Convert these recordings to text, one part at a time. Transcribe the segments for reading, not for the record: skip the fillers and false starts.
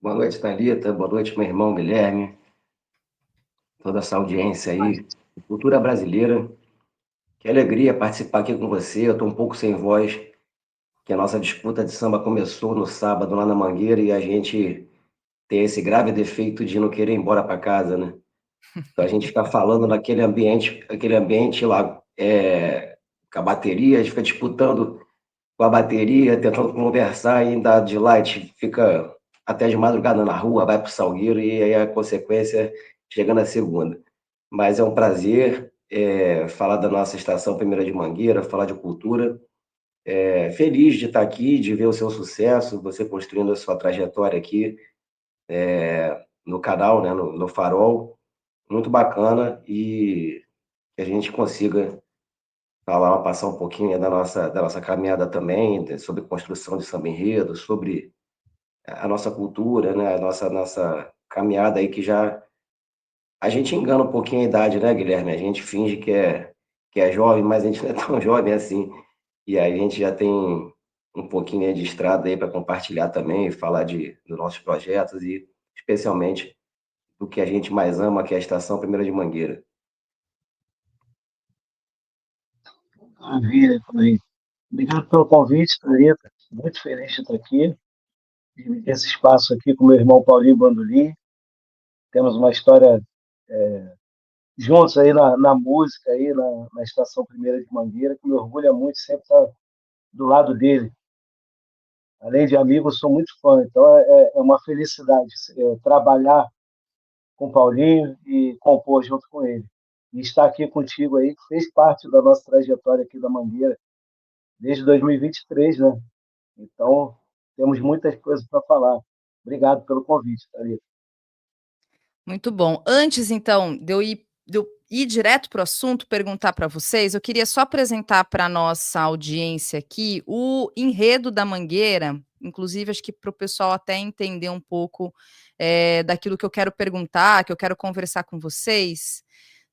Boa noite, Thalita. Boa noite, meu irmão Guilherme. Toda essa audiência aí. Cultura brasileira. Que alegria participar aqui com você. Eu estou um pouco sem voz, que a nossa disputa de samba começou no sábado lá na Mangueira e a gente tem esse grave defeito de não querer ir embora para casa, né? Então a gente fica falando naquele ambiente, aquele ambiente lá, com a bateria, a gente fica disputando com a bateria, tentando conversar e ainda de lá a gente fica até de madrugada na rua, vai para o Salgueiro e aí a consequência chega na segunda. Mas é um prazer falar da nossa estação Primeira de Mangueira, falar de cultura. Feliz de estar aqui, de ver o seu sucesso, você construindo a sua trajetória aqui no canal, né, no Farol. Muito bacana e que a gente consiga falar, passar um pouquinho da nossa caminhada também, sobre construção de samba enredo, sobre a nossa cultura, né, a nossa caminhada aí que já a gente engana um pouquinho a idade, né, Guilherme? A gente finge que é jovem, mas a gente não é tão jovem assim. E aí a gente já tem um pouquinho aí de estrada aí para compartilhar também, falar dos nossos projetos e especialmente do que a gente mais ama, que é a Estação Primeira de Mangueira. Maravilha, aí. Obrigado pelo convite, Thalita. Muito feliz de estar aqui, dividir esse espaço aqui com meu irmão Paulinho Bandolim. Temos uma história juntos aí na música, aí na Estação Primeira de Mangueira, que me orgulha muito sempre estar do lado dele. Além de amigo, eu sou muito fã, então é uma felicidade trabalhar com o Paulinho e compor junto com ele. E estar aqui contigo aí, que fez parte da nossa trajetória aqui da Mangueira desde 2023, né? Então, temos muitas coisas para falar. Obrigado pelo convite, Thalita. Muito bom. Antes, então, de eu ir direto para o assunto, perguntar para vocês, eu queria só apresentar para a nossa audiência aqui o enredo da Mangueira, inclusive acho que para o pessoal até entender um pouco daquilo que eu quero perguntar, que eu quero conversar com vocês,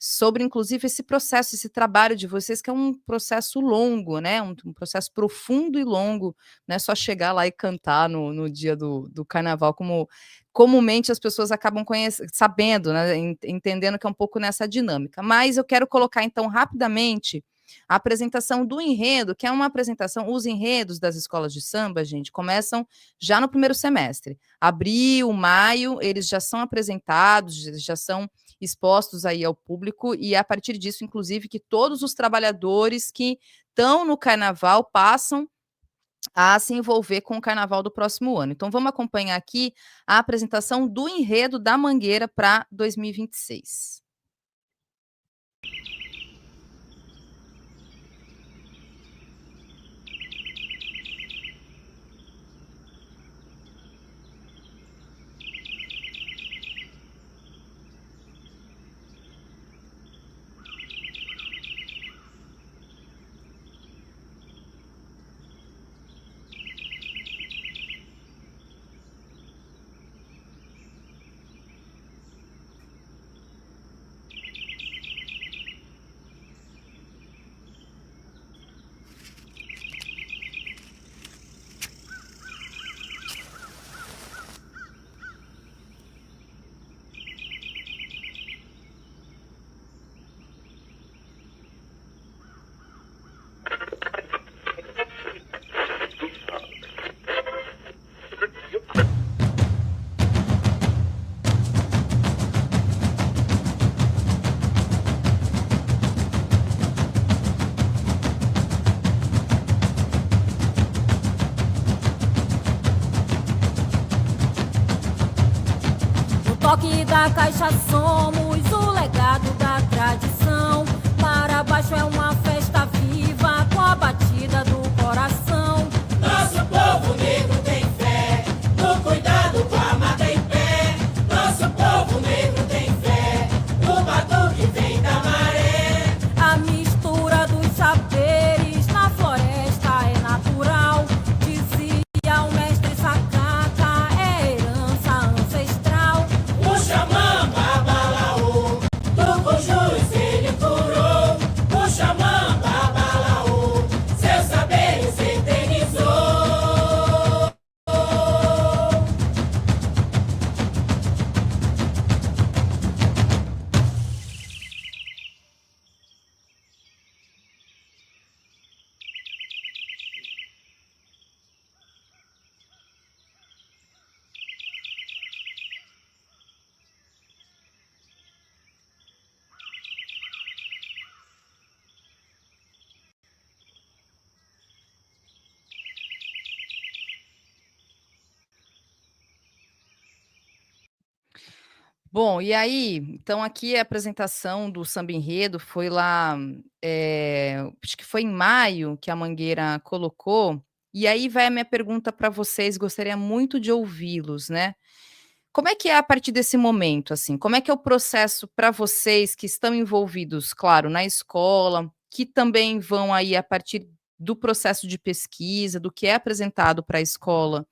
sobre inclusive esse processo, esse trabalho de vocês, que é um processo longo, né? Um processo profundo e longo, não é só chegar lá e cantar no dia do carnaval, como comumente as pessoas acabam sabendo, né, entendendo que é um pouco nessa dinâmica. Mas eu quero colocar, então, rapidamente a apresentação do enredo, que é uma apresentação, os enredos das escolas de samba, gente, começam já no primeiro semestre. Abril, maio, eles já são apresentados, já são expostos aí ao público, e é a partir disso, inclusive, que todos os trabalhadores que estão no carnaval passam a se envolver com o carnaval do próximo ano. Então, vamos acompanhar aqui a apresentação do enredo da Mangueira para 2026. Toque da caixa somos o legado da tradição. Para baixo é uma festa viva com a batida do coração. Nosso povo negro tem fé no cuidado com a mata em pé. Nosso povo negro tem fé no batuque vem da maré. A mistura dos saberes na floresta é natural. Dizia o mestre Sacata, é herança ancestral. O xamã Babalaô, Tucujus ele curou. O xamã Babalaô, Bom, e aí, então aqui a apresentação do Samba Enredo foi lá, acho que foi em maio que a Mangueira colocou, e aí vai a minha pergunta para vocês, gostaria muito de ouvi-los, né. Como é que é a partir desse momento, assim? Como é que é o processo para vocês que estão envolvidos, claro, na escola, que também vão aí a partir do processo de pesquisa, do que é apresentado para a escola,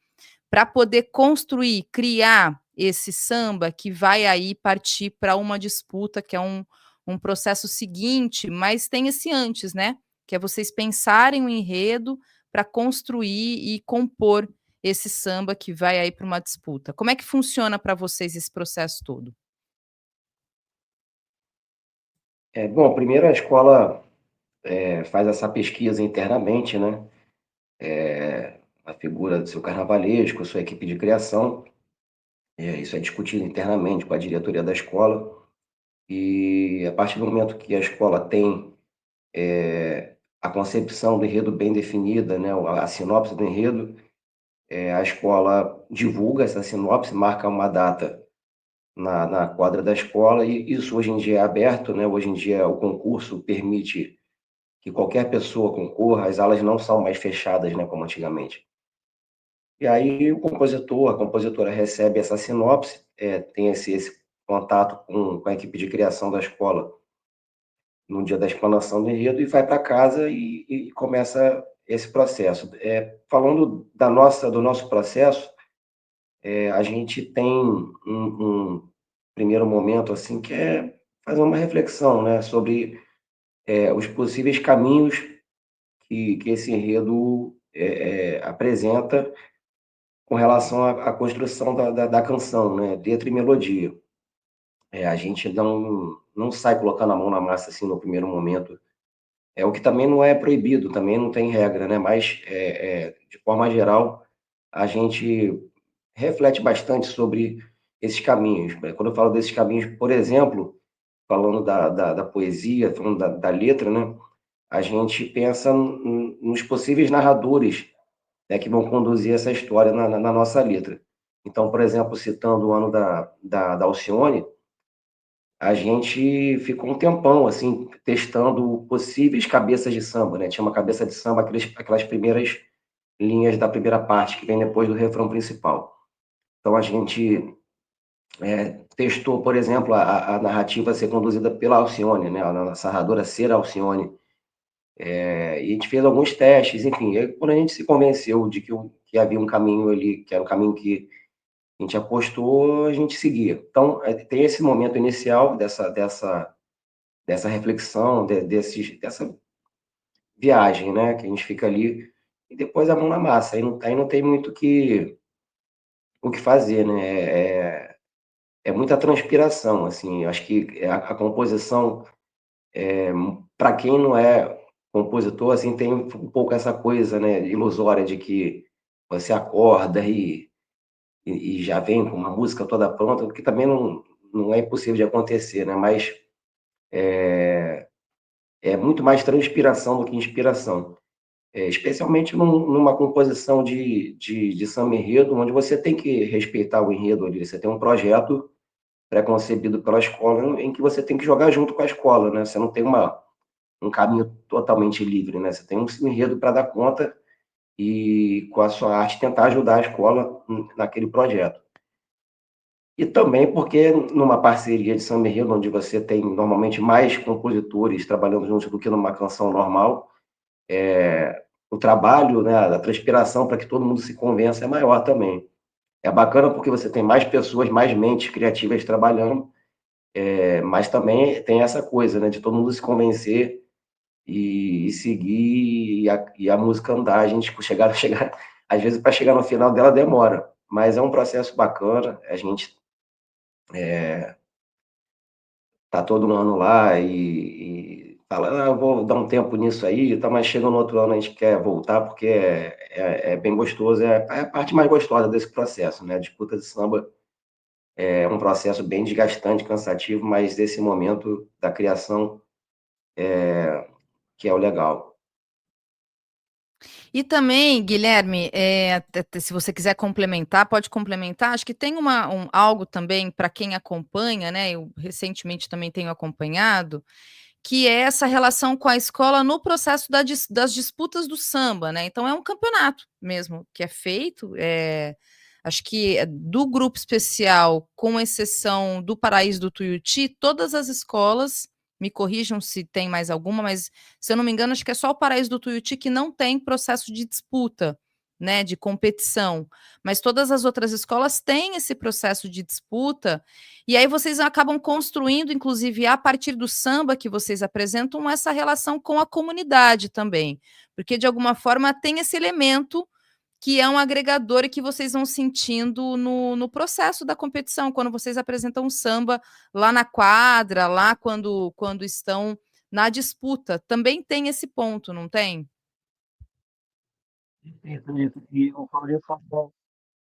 para poder construir, criar esse samba que vai aí partir para uma disputa, que é um processo seguinte, mas tem esse antes, né, que é vocês pensarem o enredo para construir e compor esse samba que vai aí para uma disputa. Como é que funciona para vocês esse processo todo? Bom, primeiro a escola faz essa pesquisa internamente, né? A figura do seu carnavalesco, sua equipe de criação, isso é discutido internamente com a diretoria da escola, e a partir do momento que a escola tem a concepção do enredo bem definida, né? A sinopse do enredo, a escola divulga essa sinopse, marca uma data na quadra da escola, e isso hoje em dia é aberto, né? Hoje em dia o concurso permite que qualquer pessoa concorra, as alas não são mais fechadas, né, como antigamente. E aí o compositor, a compositora recebe essa sinopse, tem esse contato com a equipe de criação da escola no dia da explanação do enredo e vai para casa e começa esse processo. Falando do nosso processo, a gente tem um primeiro momento assim que é fazer uma reflexão, né, sobre os possíveis caminhos que esse enredo apresenta com relação à construção da canção, né, letra e melodia. A gente não sai colocando a mão na massa assim no primeiro momento. O que também não é proibido, também não tem regra, né? Mas de forma geral a gente reflete bastante sobre esses caminhos. Quando eu falo desses caminhos, por exemplo, falando da poesia, falando da letra, né? A gente pensa nos possíveis narradores, né, que vão conduzir essa história na nossa letra. Então, por exemplo, citando o ano da Alcione, a gente ficou um tempão, assim, testando possíveis cabeças de samba, né? Tinha uma cabeça de samba, aquelas primeiras linhas da primeira parte, que vem depois do refrão principal. Então, a gente testou, por exemplo, a narrativa ser conduzida pela Alcione, né? A narradora ser a Alcione. E a gente fez alguns testes, enfim. Aí, quando a gente se convenceu de que havia um caminho ali, que era o caminho que a gente apostou, a gente seguia. Então, tem esse momento inicial dessa reflexão, dessa viagem, né? Que a gente fica ali, e depois a mão na massa. Aí não tem muito o que fazer, né? É muita transpiração, assim. Acho que a composição, para quem não é compositor, assim, tem um pouco essa coisa, né, ilusória de que você acorda e já vem com uma música toda pronta, o que também não é impossível de acontecer, né? Mas é muito mais transpiração do que inspiração. Especialmente numa composição de samba enredo, onde você tem que respeitar o enredo ali. Você tem um projeto pré-concebido pela escola em que você tem que jogar junto com a escola, né? Você não tem um caminho totalmente livre, né? Você tem um enredo para dar conta e, com a sua arte, tentar ajudar a escola naquele projeto. E também porque numa parceria de samba enredo, onde você tem normalmente mais compositores trabalhando juntos do que numa canção normal, o trabalho, né, a transpiração para que todo mundo se convença é maior também. É bacana porque você tem mais pessoas, mais mentes criativas trabalhando, mas também tem essa coisa, né, de todo mundo se convencer e seguir e a música andar. A gente chegar, às vezes para chegar no final dela demora, mas é um processo bacana. A gente tá todo ano lá e fala, eu vou dar um tempo nisso aí, tá, mas chega no outro ano a gente quer voltar porque é bem gostoso, é a parte mais gostosa desse processo, né? A disputa de samba é um processo bem desgastante, cansativo, mas esse momento da criação que é o legal. E também, Guilherme, se você quiser complementar, pode complementar. Acho que tem algo também para quem acompanha, né? Eu recentemente também tenho acompanhado, que é essa relação com a escola no processo das disputas do samba, né? Então é um campeonato mesmo que é feito. Acho que do grupo especial, com exceção do Paraíso do Tuiuti, todas as escolas, me corrijam se tem mais alguma, mas se eu não me engano, acho que é só o Paraíso do Tuiuti que não tem processo de disputa, né, de competição. Mas todas as outras escolas têm esse processo de disputa, e aí vocês acabam construindo, inclusive, a partir do samba que vocês apresentam, essa relação com a comunidade também, porque de alguma forma tem esse elemento que é um agregador e que vocês vão sentindo no processo da competição, quando vocês apresentam um samba lá na quadra, lá quando estão na disputa. Também tem esse ponto, não tem? E o Paulinho falou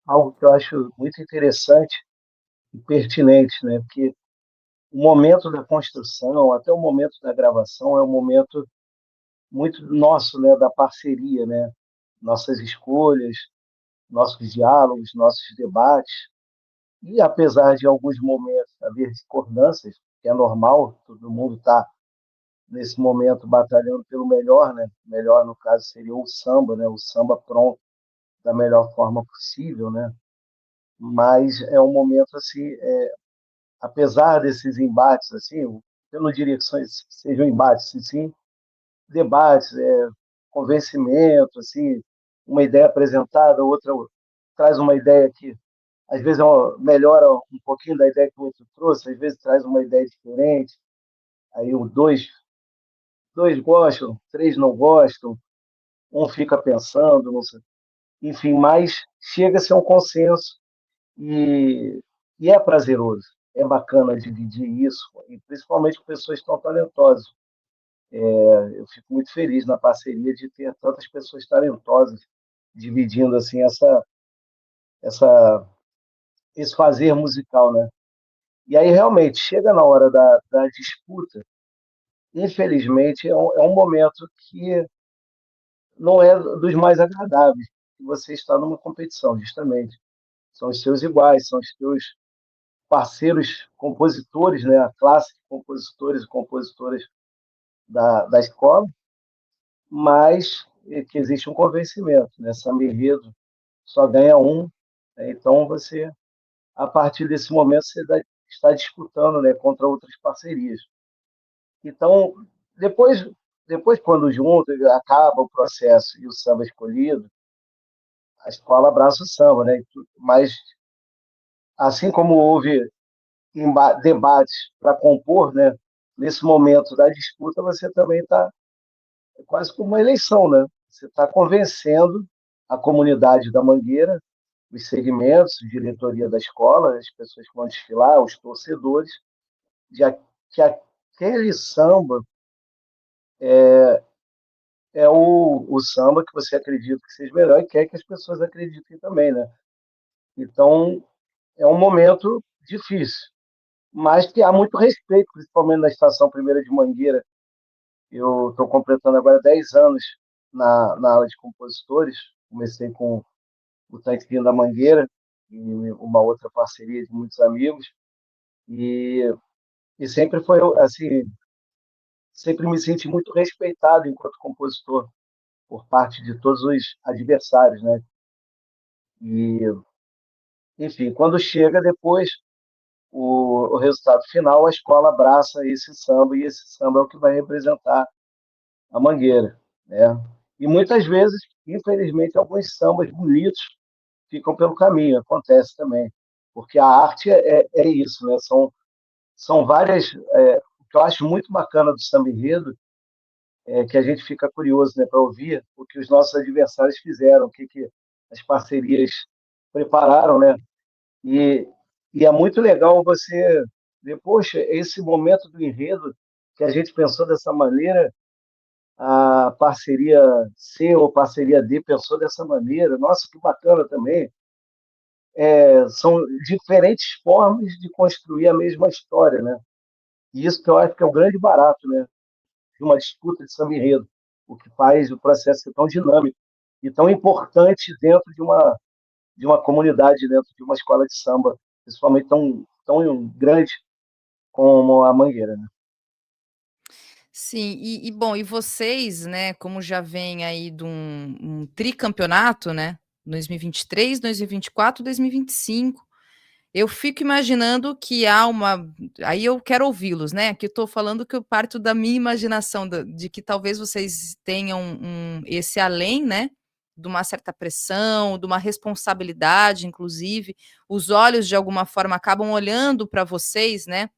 algo que eu acho muito interessante e pertinente, né? Porque o momento da construção, até o momento da gravação, é um momento muito nosso, né? Da parceria, né? Nossas escolhas, nossos diálogos, nossos debates. E apesar de alguns momentos haver discordâncias, que é normal, todo mundo está nesse momento batalhando pelo melhor, né? Melhor no caso seria o samba, né? O samba pronto da melhor forma possível, né? Mas é um momento assim, apesar desses embates assim, eu não diria que sejam embates, sim, debates, convencimento, assim, uma ideia apresentada, outra traz uma ideia que às vezes melhora um pouquinho da ideia que o outro trouxe, às vezes traz uma ideia diferente, aí dois gostam, três não gostam, um fica pensando, não sei. Enfim, mas chega a ser um consenso e, e é prazeroso, é bacana dividir isso, e principalmente com pessoas tão talentosas. Eu fico muito feliz na parceria de ter tantas pessoas talentosas dividindo assim essa, esse fazer musical, né? E aí realmente chega na hora da disputa, infelizmente é um momento que não é dos mais agradáveis, que você está numa competição, justamente. São os seus iguais, são os seus parceiros compositores, né? A classe de compositores e compositoras da escola, mas que existe um convencimento, né? Samba enredo só ganha um, né? Então você, a partir desse momento, você está disputando, né, contra outras parcerias. Então, depois, depois quando junto, acaba o processo e o samba escolhido, a escola abraça o samba, né? Mas, assim como houve debates para compor, né? Nesse momento da disputa, você também está quase como uma eleição, né? Você está convencendo a comunidade da Mangueira, os segmentos, a diretoria da escola, as pessoas que vão desfilar, os torcedores, de que aquele samba é o samba que você acredita que seja melhor e quer que as pessoas acreditem também, né? Então, é um momento difícil, mas que há muito respeito, principalmente na Estação Primeira de Mangueira. Eu estou completando agora 10 anos na aula de compositores. Comecei com o Tanquinho da Mangueira, e uma outra parceria de muitos amigos, e, e sempre foi assim, sempre me senti muito respeitado enquanto compositor por parte de todos os adversários, né? E, enfim, quando chega depois o resultado final, a escola abraça esse samba, e esse samba é o que vai representar a Mangueira, né? E muitas vezes, infelizmente, alguns sambas bonitos ficam pelo caminho, acontece também, porque a arte é isso, né? São várias. O que eu acho muito bacana do samba enredo é que a gente fica curioso, né, para ouvir o que os nossos adversários fizeram, o que as parcerias prepararam, né? E, e é muito legal você ver, poxa, esse momento do enredo que a gente pensou dessa maneira, a parceria C ou parceria D pensou dessa maneira. Nossa, que bacana também. São diferentes formas de construir a mesma história, né? E isso que eu acho que é o grande barato, né? De uma disputa de samba enredo, o que faz o processo ser tão dinâmico. e tão importante dentro de uma comunidade, dentro de uma escola de samba, principalmente tão grande como a Mangueira, né? Sim, bom, e vocês, né, como já vem aí de um tricampeonato, né, 2023, 2024, 2025, eu fico imaginando que há uma aí eu quero ouvi-los, né, que eu tô falando que eu parto da minha imaginação de que talvez vocês tenham esse além, né, de uma certa pressão, de uma responsabilidade, inclusive, os olhos de alguma forma acabam olhando para vocês, né,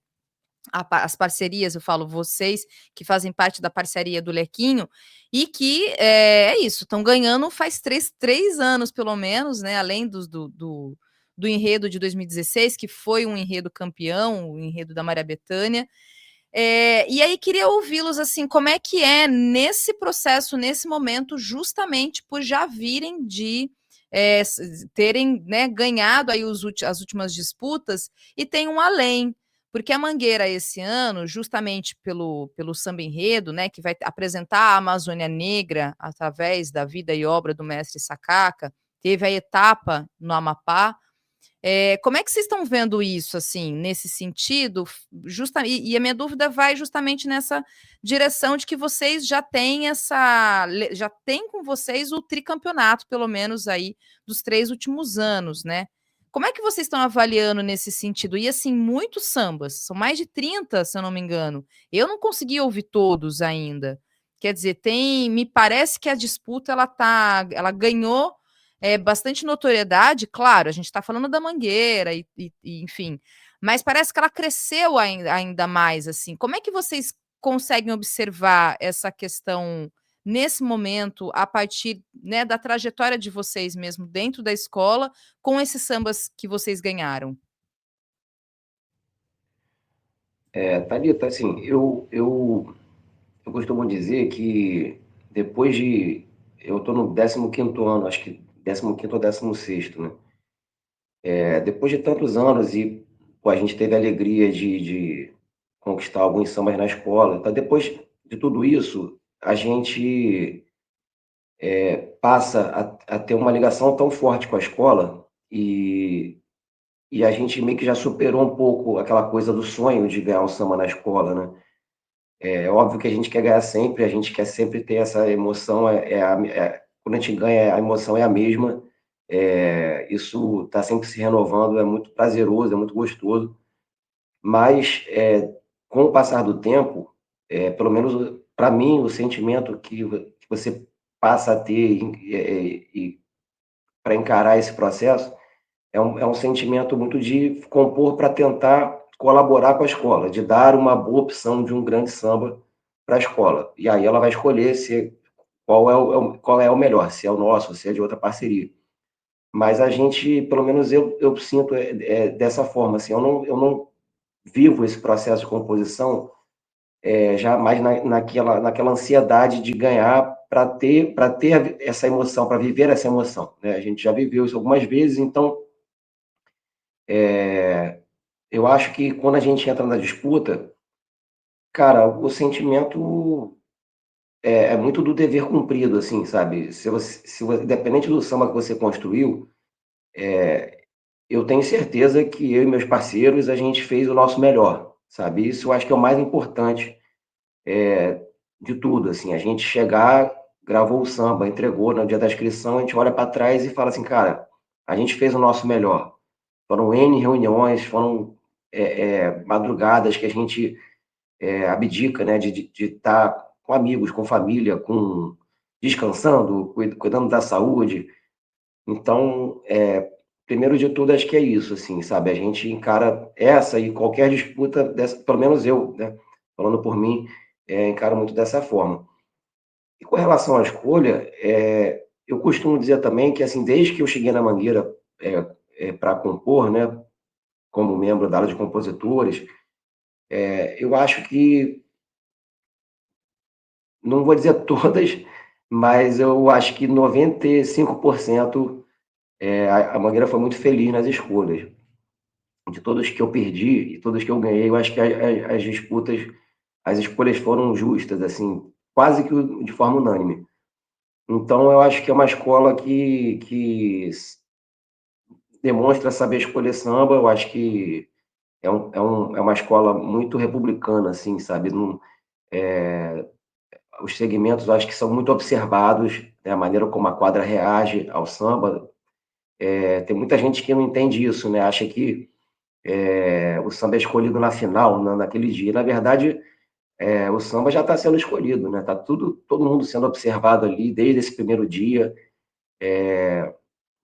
as parcerias, eu falo vocês que fazem parte da parceria do Lequinho, e que é isso, estão ganhando faz três anos, pelo menos, né? Além do enredo de 2016, que foi um enredo campeão, o enredo da Maria Bethânia. E aí queria ouvi-los assim, como é que é nesse processo, nesse momento, justamente por já virem de terem, né, ganhado aí as últimas disputas e tem um além. Porque a Mangueira, esse ano, justamente pelo samba enredo, né, que vai apresentar a Amazônia Negra através da vida e obra do mestre Sacaca, teve a etapa no Amapá. Como é que vocês estão vendo isso, assim, nesse sentido? E a minha dúvida vai justamente nessa direção de que vocês já têm com vocês o tricampeonato, pelo menos aí, dos 3 últimos anos, né? Como é que vocês estão avaliando nesse sentido? E assim, muitos sambas, são mais de 30, se eu não me engano. Eu não consegui ouvir todos ainda. Quer dizer, me parece que a disputa ela ganhou bastante notoriedade, claro, a gente está falando da Mangueira enfim, mas parece que ela cresceu ainda mais, assim. Como é que vocês conseguem observar essa questão nesse momento, a partir, né, da trajetória de vocês mesmo dentro da escola, com esses sambas que vocês ganharam? Thalita, assim, eu costumo dizer que depois de. Eu estou no 15º ano, acho que 15º ou 16º, né? Depois de tantos anos e pô, a gente teve a alegria de conquistar alguns sambas na escola. Então, depois de tudo isso, a gente passa a ter uma ligação tão forte com a escola e a gente meio que já superou um pouco aquela coisa do sonho de ganhar um samba na escola, né? É óbvio que a gente quer ganhar sempre, a gente quer sempre ter essa emoção, quando a gente ganha, a emoção é a mesma, isso está sempre se renovando, é muito prazeroso, é muito gostoso, mas com o passar do tempo, pelo menos para mim, o sentimento que você passa a ter para encarar esse processo é um sentimento muito de compor para tentar colaborar com a escola, de dar uma boa opção de um grande samba para a escola. E aí ela vai escolher qual é o melhor, se é o nosso, se é de outra parceria. Mas a gente, pelo menos eu sinto dessa forma, assim, eu não vivo esse processo de composição já mais naquela ansiedade de ganhar para ter essa emoção, para viver essa emoção, né? A gente já viveu isso algumas vezes, então eu acho que quando a gente entra na disputa, cara, o sentimento é muito do dever cumprido, assim, sabe? Independente do samba que você construiu, eu tenho certeza que eu e meus parceiros, a gente fez o nosso melhor, sabe? Isso eu acho que é o mais importante de tudo, assim, a gente chegar, gravou o samba, entregou no dia da inscrição, a gente olha para trás e fala assim, cara, a gente fez o nosso melhor. Foram N reuniões, foram madrugadas que a gente abdica, né, de estar com amigos, com família, descansando, cuidando da saúde. Então, primeiro de tudo, acho que é isso, assim, sabe? A gente encara essa e qualquer disputa dessa, pelo menos eu, né, falando por mim, encaro muito dessa forma. E com relação à escolha, eu costumo dizer também que, assim, desde que eu cheguei na Mangueira para compor, né, como membro da ala de compositores, eu acho que, não vou dizer todas, mas eu acho que 95% a Mangueira foi muito feliz nas escolhas. De todas que eu perdi e todas que eu ganhei, eu acho que as disputas, as escolhas foram justas, assim, quase que de forma unânime. Então, eu acho que é uma escola que demonstra saber escolher samba. Eu acho que é uma escola muito republicana, assim, sabe? Não, os segmentos, eu acho que são muito observados, né? A maneira como a quadra reage ao samba. Tem muita gente que não entende isso, né? Acha que o samba é escolhido na final, naquele dia. Na verdade, o samba já está sendo escolhido, né? Tá todo mundo sendo observado ali desde esse primeiro dia.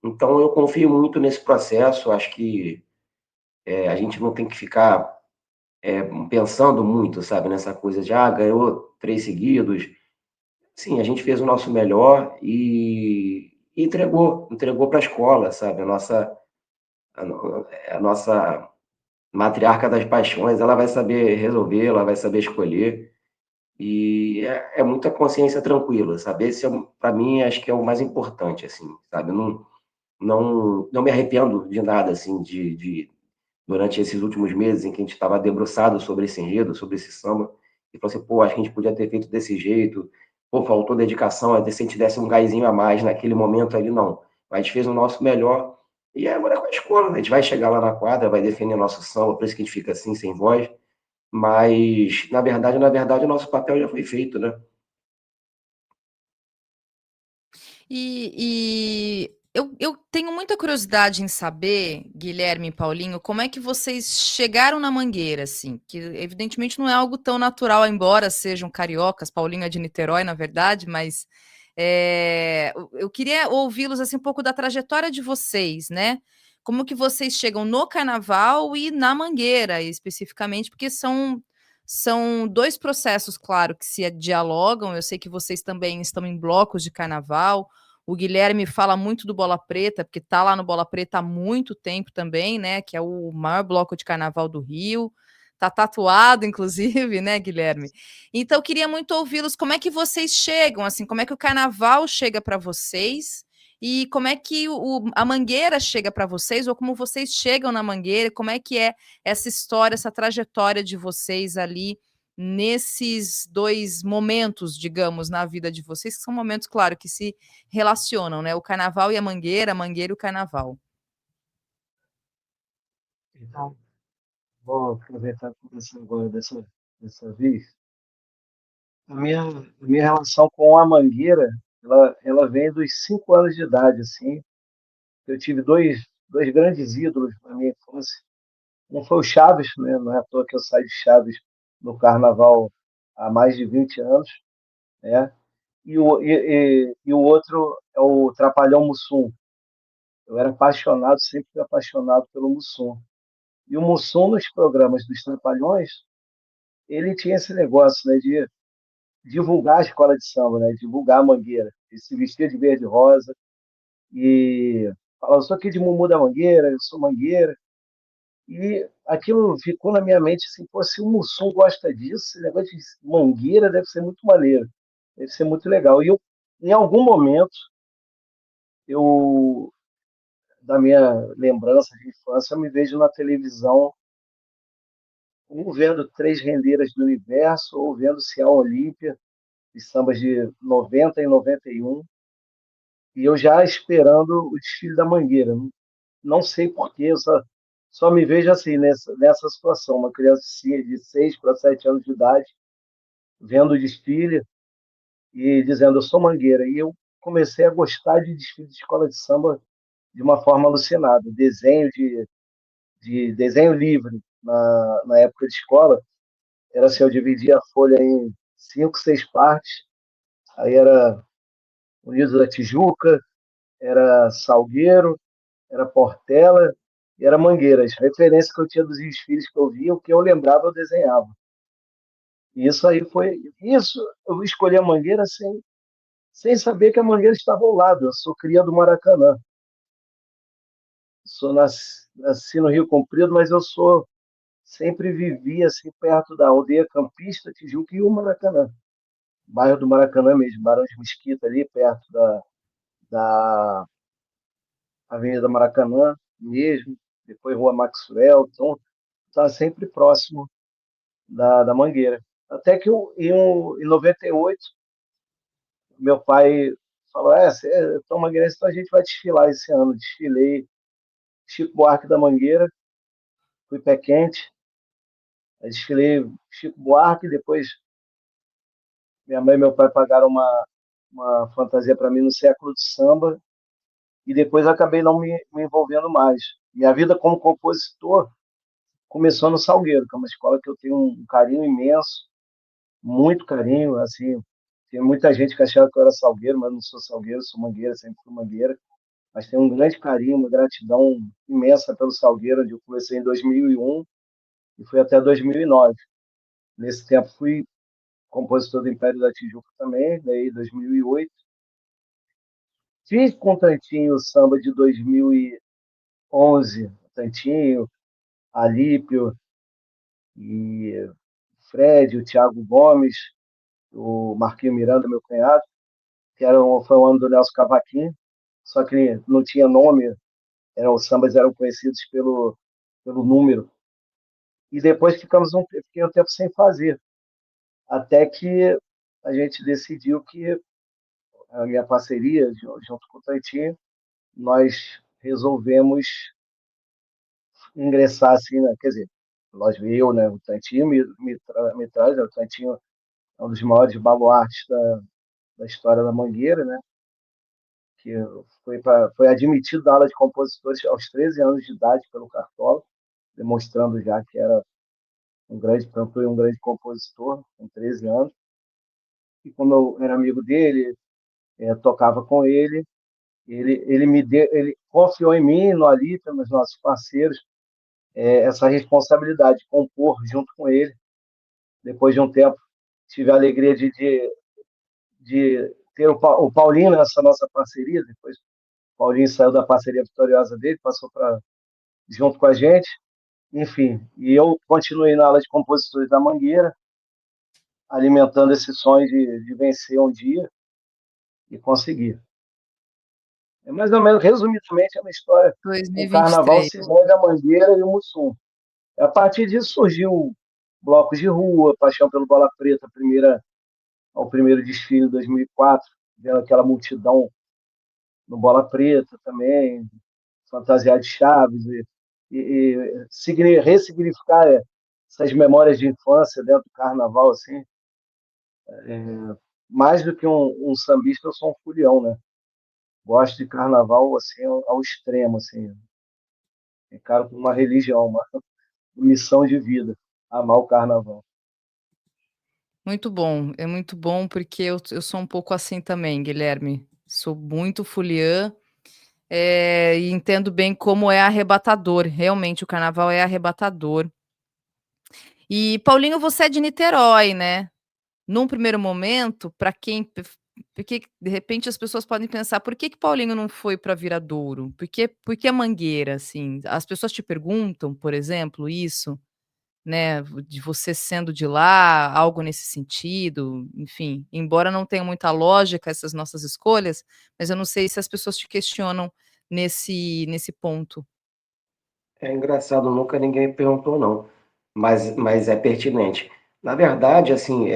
Então, eu confio muito nesse processo. Acho que a gente não tem que ficar pensando muito, sabe, nessa coisa de ganhou 3 seguidos. Sim, a gente fez o nosso melhor e entregou para a escola, sabe? A nossa matriarca das paixões, ela vai saber resolver, ela vai saber escolher. E é muita consciência tranquila, sabe? Esse, para mim, acho que é o mais importante, assim, sabe? Não me arrependo de nada, assim, durante esses últimos meses em que a gente estava debruçado sobre esse enredo, sobre esse samba, e falou assim, pô, acho que a gente podia ter feito desse jeito, pô, faltou dedicação, até se a gente desse um gásinho a mais naquele momento ali, não. Mas a gente fez o nosso melhor, e agora é com a escola, né? A gente vai chegar lá na quadra, vai defender nosso samba, por isso que a gente fica assim, sem voz, mas, na verdade, o nosso papel já foi feito, né? Eu tenho muita curiosidade em saber, Guilherme e Paulinho, como é que vocês chegaram na Mangueira, assim, que evidentemente não é algo tão natural, embora sejam cariocas. Paulinho é de Niterói, na verdade, mas eu queria ouvi-los assim um pouco da trajetória de vocês, né? Como que vocês chegam no Carnaval e na Mangueira, especificamente, porque são dois processos, claro, que se dialogam. Eu sei que vocês também estão em blocos de Carnaval. O Guilherme fala muito do Bola Preta, porque está lá no Bola Preta há muito tempo também, né? Que é o maior bloco de carnaval do Rio. Tá tatuado, inclusive, né, Guilherme? Então, eu queria muito ouvi-los. Como é que vocês chegam, assim, como é que o carnaval chega para vocês? E como é que a Mangueira chega para vocês? Ou como vocês chegam na Mangueira? Como é que é essa história, essa trajetória de vocês ali nesses dois momentos, digamos, na vida de vocês, que são momentos, claro, que se relacionam, né? O carnaval e a Mangueira e o carnaval. Então, vou aproveitar para começar agora dessa vez. A minha relação com a Mangueira, ela vem dos 5 anos de idade, assim. Eu tive dois grandes ídolos na minha infância. Um foi o Chaves, né? Não é à toa que eu saí de Chaves no Carnaval há mais de 20 anos, né? E o outro é o Trapalhão Mussum. Eu era apaixonado, sempre fui apaixonado pelo Mussum. E o Mussum, nos programas dos Trapalhões, ele tinha esse negócio, né, de divulgar a escola de samba, né, divulgar a Mangueira. Ele se vestia de verde e rosa e falava, eu sou aqui de Mumu da Mangueira, eu sou Mangueira. E aquilo ficou na minha mente assim, pô, se o Mussum gosta disso, esse negócio de Mangueira deve ser muito maneiro, deve ser muito legal. E eu, em algum momento, eu, da minha lembrança de infância, eu me vejo na televisão ou vendo Três Rendeiras do Universo, ou vendo Cial Olímpia, de sambas de 90 e 91, e eu já esperando o desfile da Mangueira. Não sei porquê, eu só me vejo assim, nessa situação, uma criança de 6 para 7 anos de idade, vendo o desfile e dizendo, eu sou Mangueira. E eu comecei a gostar de desfile de escola de samba de uma forma alucinada. De desenho livre na época de escola, era assim, eu dividia a folha em 5, 6 partes, aí era Unidos da Tijuca, era Salgueiro, era Portela e era Mangueira. As referências que eu tinha dos desfiles que eu via, o que eu lembrava, eu desenhava. E isso aí foi. Isso, eu escolhi a Mangueira sem saber que a Mangueira estava ao lado. Eu sou cria do Maracanã. Nasci no Rio Comprido, mas eu sempre vivi assim perto da aldeia campista, Tijuca e o Maracanã. Bairro do Maracanã mesmo, Barão de Mesquita ali, perto da Avenida Maracanã mesmo, depois Rua Maxwell, então está sempre próximo da Mangueira. Até que em 98, meu pai falou, você é tão mangueirense, então a gente vai desfilar esse ano. Desfilei Chico Buarque da Mangueira, fui pé quente, aí desfilei Chico Buarque, depois minha mãe e meu pai pagaram uma fantasia para mim no século de samba, e depois acabei não me envolvendo mais. Minha vida como compositor começou no Salgueiro, que é uma escola que eu tenho um carinho imenso, muito carinho, assim, tem muita gente que achava que eu era salgueiro, mas não sou salgueiro, sou mangueira, sempre fui mangueira, mas tenho um grande carinho, uma gratidão imensa pelo Salgueiro, onde eu comecei em 2001 e fui até 2009. Nesse tempo fui compositor do Império da Tijuca também, daí 2008. Fiz com o Tantinho o samba de 2011, Tantinho, Alípio e Fred, o Thiago Gomes, o Marquinho Miranda, meu cunhado, foi o ano do Nelson Cavaquinho, só que não tinha nome, os sambas eram conhecidos pelo número. E depois fiquei um tempo sem fazer, até que a gente decidiu que a minha parceria, junto com o Tantinho, nós resolvemos ingressar assim, né? Quer dizer, eu, né? O Tantinho me traz, né? O Tantinho é um dos maiores baluartes da história da Mangueira, né? Que foi admitido na aula de compositores aos 13 anos de idade pelo Cartola, demonstrando já que era um grande cantor e um grande compositor, com 13 anos. E como eu era amigo dele, tocava com ele, ele confiou em mim, no Alípio, nos nossos parceiros, essa responsabilidade de compor junto com ele. Depois de um tempo, tive a alegria de ter o Paulinho nessa nossa parceria. Depois, o Paulinho saiu da parceria vitoriosa dele, passou junto com a gente. Enfim, e eu continuei na aula de compositores da Mangueira, alimentando esse sonho de vencer um dia e conseguir. É mais ou menos, resumidamente, é uma história. O Carnaval 2023. se envolve a Mangueira e o Mussum. A partir disso surgiu blocos de rua, Paixão pelo Bola Preta, ao primeiro desfile de 2004, vendo aquela multidão no Bola Preta também, fantasiar de Chaves, ressignificar essas memórias de infância dentro do Carnaval, assim. Mais do que um sambista, eu sou um folião, né? Gosto de Carnaval assim, ao extremo, assim. Encaro como uma religião, uma missão de vida, amar o Carnaval. É muito bom porque eu sou um pouco assim também, Guilherme. Sou muito foliã, e entendo bem como é arrebatador. Realmente, o carnaval é arrebatador. E, Paulinho, você é de Niterói, né? Num primeiro momento, para quem. Porque, de repente, as pessoas podem pensar: por que Paulinho não foi para Viradouro? Por que a Mangueira, assim? As pessoas te perguntam, por exemplo, isso, né, de você sendo de lá, algo nesse sentido, enfim, embora não tenha muita lógica essas nossas escolhas, mas eu não sei se as pessoas te questionam nesse ponto. É engraçado, nunca ninguém perguntou, não, mas é pertinente. Na verdade, assim,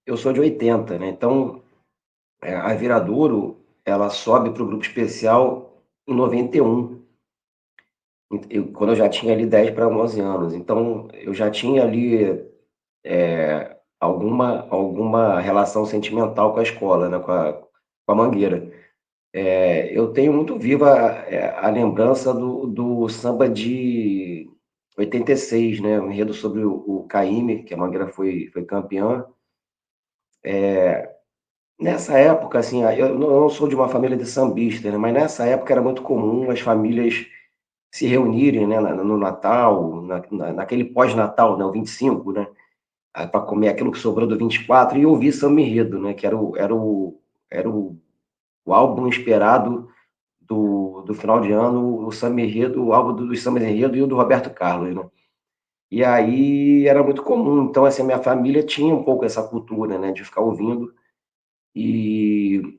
eu sou de 80, né? Então, a Viradouro, ela sobe para o grupo especial em 91, quando eu já tinha ali 10 para 11 anos. Então, eu já tinha ali alguma relação sentimental com a escola, né? Com a Mangueira. Eu tenho muito viva a lembrança do samba de 86, né? O enredo sobre o Caymmi, que a Mangueira foi campeã. Nessa época, assim, eu não sou de uma família de sambistas, né? Mas nessa época era muito comum as famílias se reunirem, né? No Natal, naquele pós-Natal, né? O 25, né? Para comer aquilo que sobrou do 24 e ouvir samba enredo, né? Que era o álbum esperado do final de ano, o samba enredo, o álbum dos sambas enredo e o do Roberto Carlos, né? E aí era muito comum. Então, assim, a minha família tinha um pouco essa cultura, né? De ficar ouvindo. E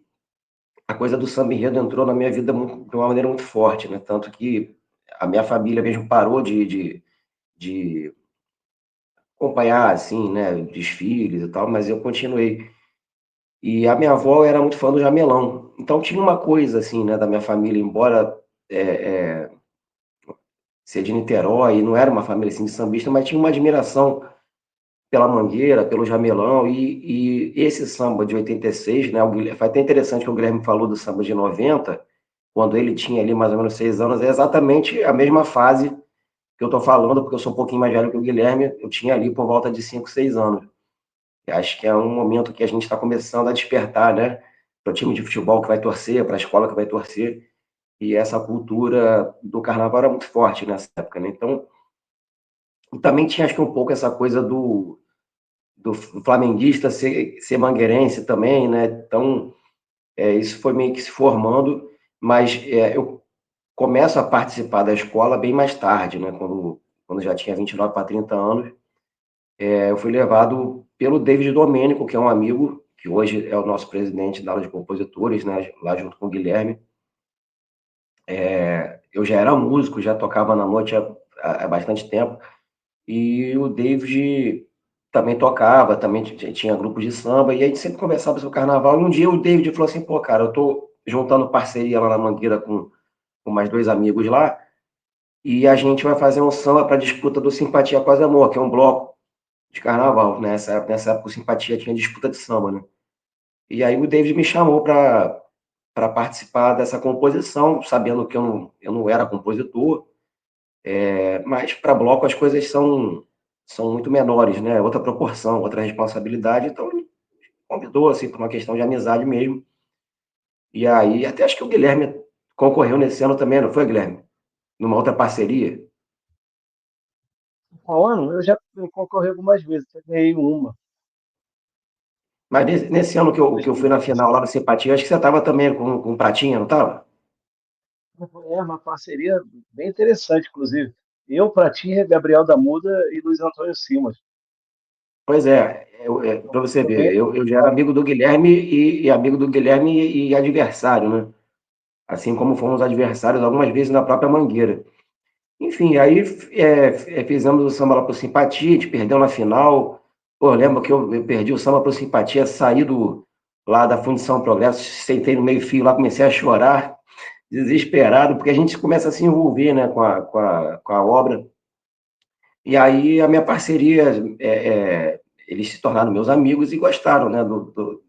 a coisa do samba enredo entrou na minha vida de uma maneira muito forte, né? Tanto que a minha família mesmo parou de acompanhar, assim, né? Desfiles e tal, mas eu continuei. E a minha avó era muito fã do Jamelão. Então tinha uma coisa assim, né, da minha família, embora ser de Niterói, não era uma família assim de sambista, mas tinha uma admiração pela Mangueira, pelo Jamelão, e esse samba de 86, né, foi até interessante que o Guilherme falou do samba de 90, quando ele tinha ali mais ou menos 6 anos, é exatamente a mesma fase que eu estou falando, porque eu sou um pouquinho mais velho que o Guilherme, eu tinha ali por volta de 5, 6 anos. Eu acho que é um momento que a gente está começando a despertar, né, para o time de futebol que vai torcer, para a escola que vai torcer, e essa cultura do carnaval era muito forte nessa época, né? Então, e também tinha acho que um pouco essa coisa do flamenguista ser mangueirense também, né? Então, isso foi meio que se formando, mas eu começo a participar da escola bem mais tarde, né? Quando já tinha 29 para 30 anos, eu fui levado pelo David Domênico, que é um amigo, que hoje é o nosso presidente da aula de compositores, né? Lá junto com o Guilherme. Eu já era músico, já tocava na noite há bastante tempo, e o David também tocava, também tinha grupos de samba, e a gente sempre conversava sobre o carnaval. E um dia o David falou assim: pô, cara, eu tô juntando parceria lá na Mangueira com mais 2 amigos lá, e a gente vai fazer um samba para disputa do Simpatia Quase Amor, que é um bloco de carnaval. Nessa época o Simpatia tinha disputa de samba, né? E aí o David me chamou para participar dessa composição, sabendo que eu não era compositor, mas para bloco as coisas são muito menores, né? Outra proporção, outra responsabilidade. Então, ele convidou, assim, por uma questão de amizade mesmo. E aí, até acho que o Guilherme concorreu nesse ano também, não foi, Guilherme? Numa outra parceria. Qual ano? Eu já concorri algumas vezes, já ganhei uma. Mas nesse ano que eu fui na final lá do Simpatia, acho que você estava também com Pratinha, não estava? É uma parceria bem interessante, inclusive. Eu, Pratinha, Gabriel da Muda e Luiz Antônio Simas. Pois é, para você Foi bem ver, eu já era amigo do Guilherme e amigo do Guilherme e adversário, né? Assim como fomos adversários algumas vezes na própria Mangueira. Enfim, aí fizemos o samba lá pro Simpatia, a gente perdeu na final. Pô, eu lembro que eu perdi o samba pro Simpatia, saí lá da Fundição Progresso, sentei no meio-fio lá, comecei a chorar, desesperado, porque a gente começa a se envolver, né, com a obra. E aí a minha parceria, eles se tornaram meus amigos e gostaram, né, do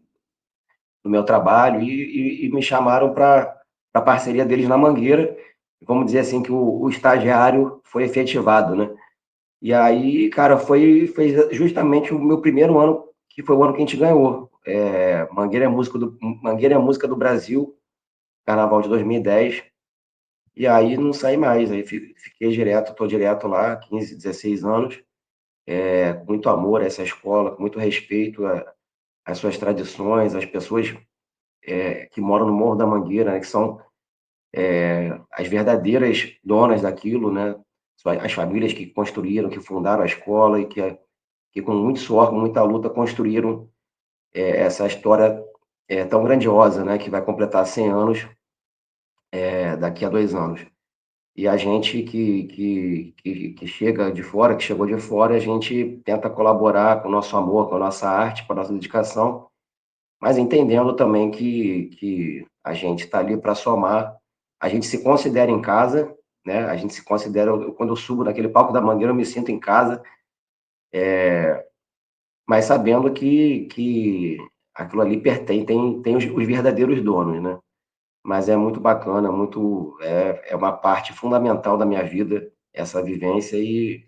meu trabalho e me chamaram para a parceria deles na Mangueira. Vamos dizer assim que o estagiário foi efetivado, né? E aí, cara, foi justamente o meu primeiro ano, que foi o ano que a gente ganhou. Mangueira é música do Brasil, Carnaval de 2010. E aí não saí mais, aí fiquei direto, estou direto lá, 15, 16 anos, com muito amor a essa escola, com muito respeito às suas tradições, às pessoas que moram no Morro da Mangueira, né, que são as verdadeiras donas daquilo, né? As famílias que construíram, que fundaram a escola e que com muito suor, com muita luta, construíram essa história tão grandiosa, né? Que vai completar 100 anos daqui a 2 anos. E a gente que chega de fora, que chegou de fora, a gente tenta colaborar com o nosso amor, com a nossa arte, com a nossa dedicação, mas entendendo também que a gente está ali para somar, a gente se considera em casa, né? A gente se considera, quando eu subo naquele palco da Mangueira, eu me sinto em casa, mas sabendo que aquilo ali pertence, tem os verdadeiros donos, né? Mas é muito bacana, é uma parte fundamental da minha vida, essa vivência, e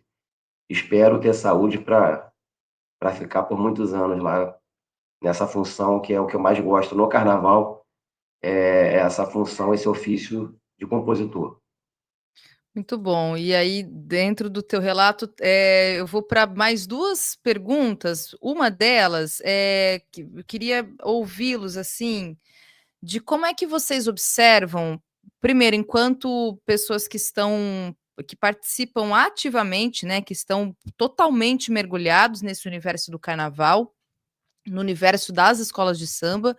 espero ter saúde para ficar por muitos anos lá nessa função, que é o que eu mais gosto no carnaval, essa função, esse ofício de compositor. Muito bom. E aí, dentro do teu relato, eu vou para mais 2 perguntas. Uma delas, que eu queria ouvi-los, assim, de como é que vocês observam, primeiro, enquanto pessoas que participam ativamente, né, que estão totalmente mergulhados nesse universo do carnaval, no universo das escolas de samba,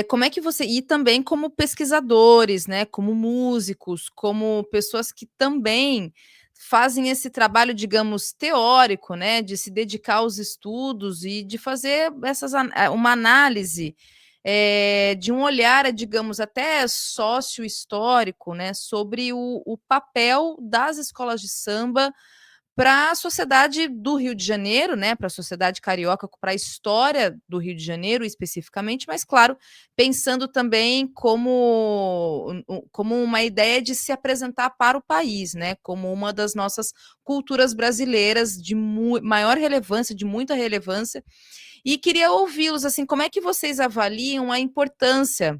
como é que você e também como pesquisadores, né, como músicos, como pessoas que também fazem esse trabalho, digamos, teórico, né, de se dedicar aos estudos e de fazer uma análise de um olhar, digamos, até sócio-histórico, né, sobre o papel das escolas de samba para a sociedade do Rio de Janeiro, né, para a sociedade carioca, para a história do Rio de Janeiro especificamente, mas claro, pensando também como uma ideia de se apresentar para o país, né, como uma das nossas culturas brasileiras de maior relevância, de muita relevância. E queria ouvi-los, assim, como é que vocês avaliam a importância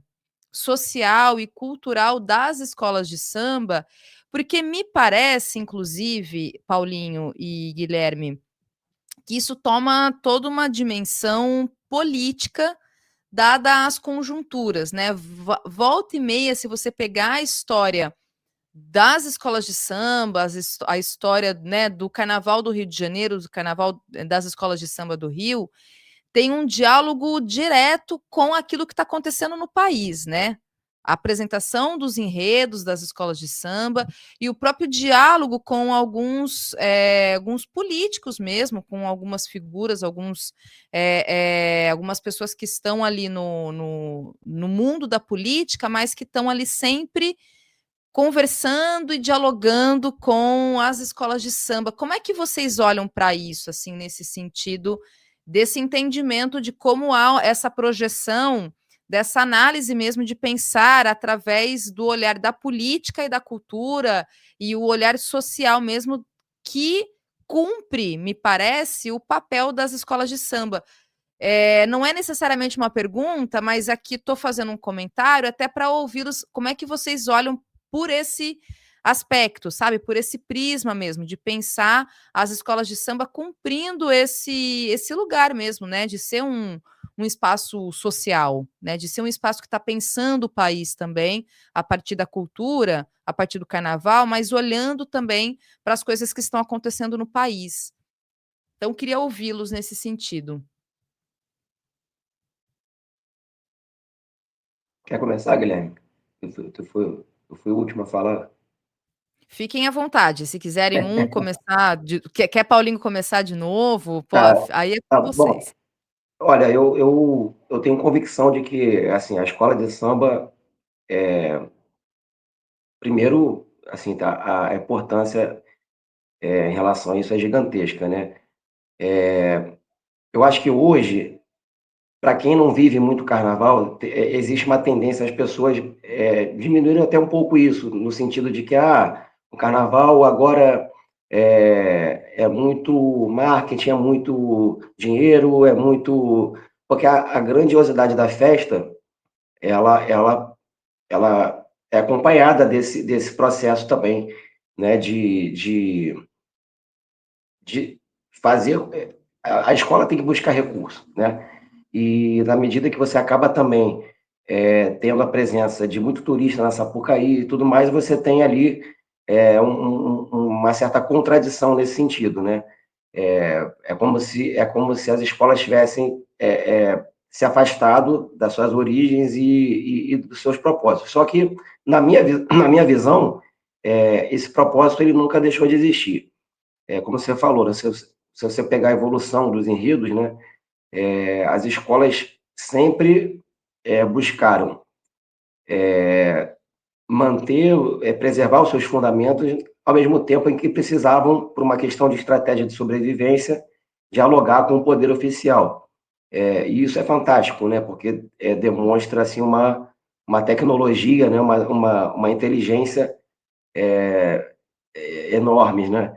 social e cultural das escolas de samba, porque me parece, inclusive, Paulinho e Guilherme, que isso toma toda uma dimensão política dada as conjunturas, né? Volta e meia, se você pegar a história das escolas de samba, a história, né, do Carnaval do Rio de Janeiro, do Carnaval das escolas de samba do Rio, tem um diálogo direto com aquilo que está acontecendo no país, né? A apresentação dos enredos das escolas de samba e o próprio diálogo com alguns políticos mesmo, com algumas figuras, algumas pessoas que estão ali no mundo da política, mas que estão ali sempre conversando e dialogando com as escolas de samba. Como é que vocês olham para isso, assim, nesse sentido desse entendimento de como há essa projeção, dessa análise mesmo de pensar através do olhar da política e da cultura e o olhar social mesmo que cumpre, me parece, o papel das escolas de samba. Não é necessariamente uma pergunta, mas aqui estou fazendo um comentário até para ouvi-los, como é que vocês olham por esse aspecto, sabe? Por esse prisma mesmo, de pensar as escolas de samba cumprindo esse lugar mesmo, né? De ser um espaço social, né? De ser um espaço que está pensando o país também, a partir da cultura, a partir do carnaval, mas olhando também para as coisas que estão acontecendo no país. Então, queria ouvi-los nesse sentido. Quer começar, Guilherme? Tu foi o último a falar. Fiquem à vontade, se quiserem começar, quer Paulinho começar de novo, Tá, aí é tá com bom. vocês. Olha, eu tenho convicção de que, assim, a escola de samba, primeiro, assim, tá, a importância em relação a isso é gigantesca, né? Eu acho que hoje, para quem não vive muito carnaval, existe uma tendência as pessoas diminuírem até um pouco isso, no sentido de que o carnaval agora é muito marketing, é muito dinheiro, é muito. Porque a grandiosidade da festa, ela é acompanhada desse processo também, né, de fazer. A escola tem que buscar recurso, né? E na medida que você acaba também tendo a presença de muito turista na Sapucaí e tudo mais, você tem ali uma certa contradição nesse sentido, né? É como se as escolas tivessem se afastado das suas origens e dos seus propósitos. Só que, na minha visão, esse propósito ele nunca deixou de existir. Como você falou, né? Se você pegar a evolução dos enredos, né? As escolas sempre buscaram manter, preservar os seus fundamentos, ao mesmo tempo em que precisavam, por uma questão de estratégia de sobrevivência, dialogar com o poder oficial. E isso é fantástico, né? Porque demonstra assim, uma tecnologia, né? uma inteligência enormes, né?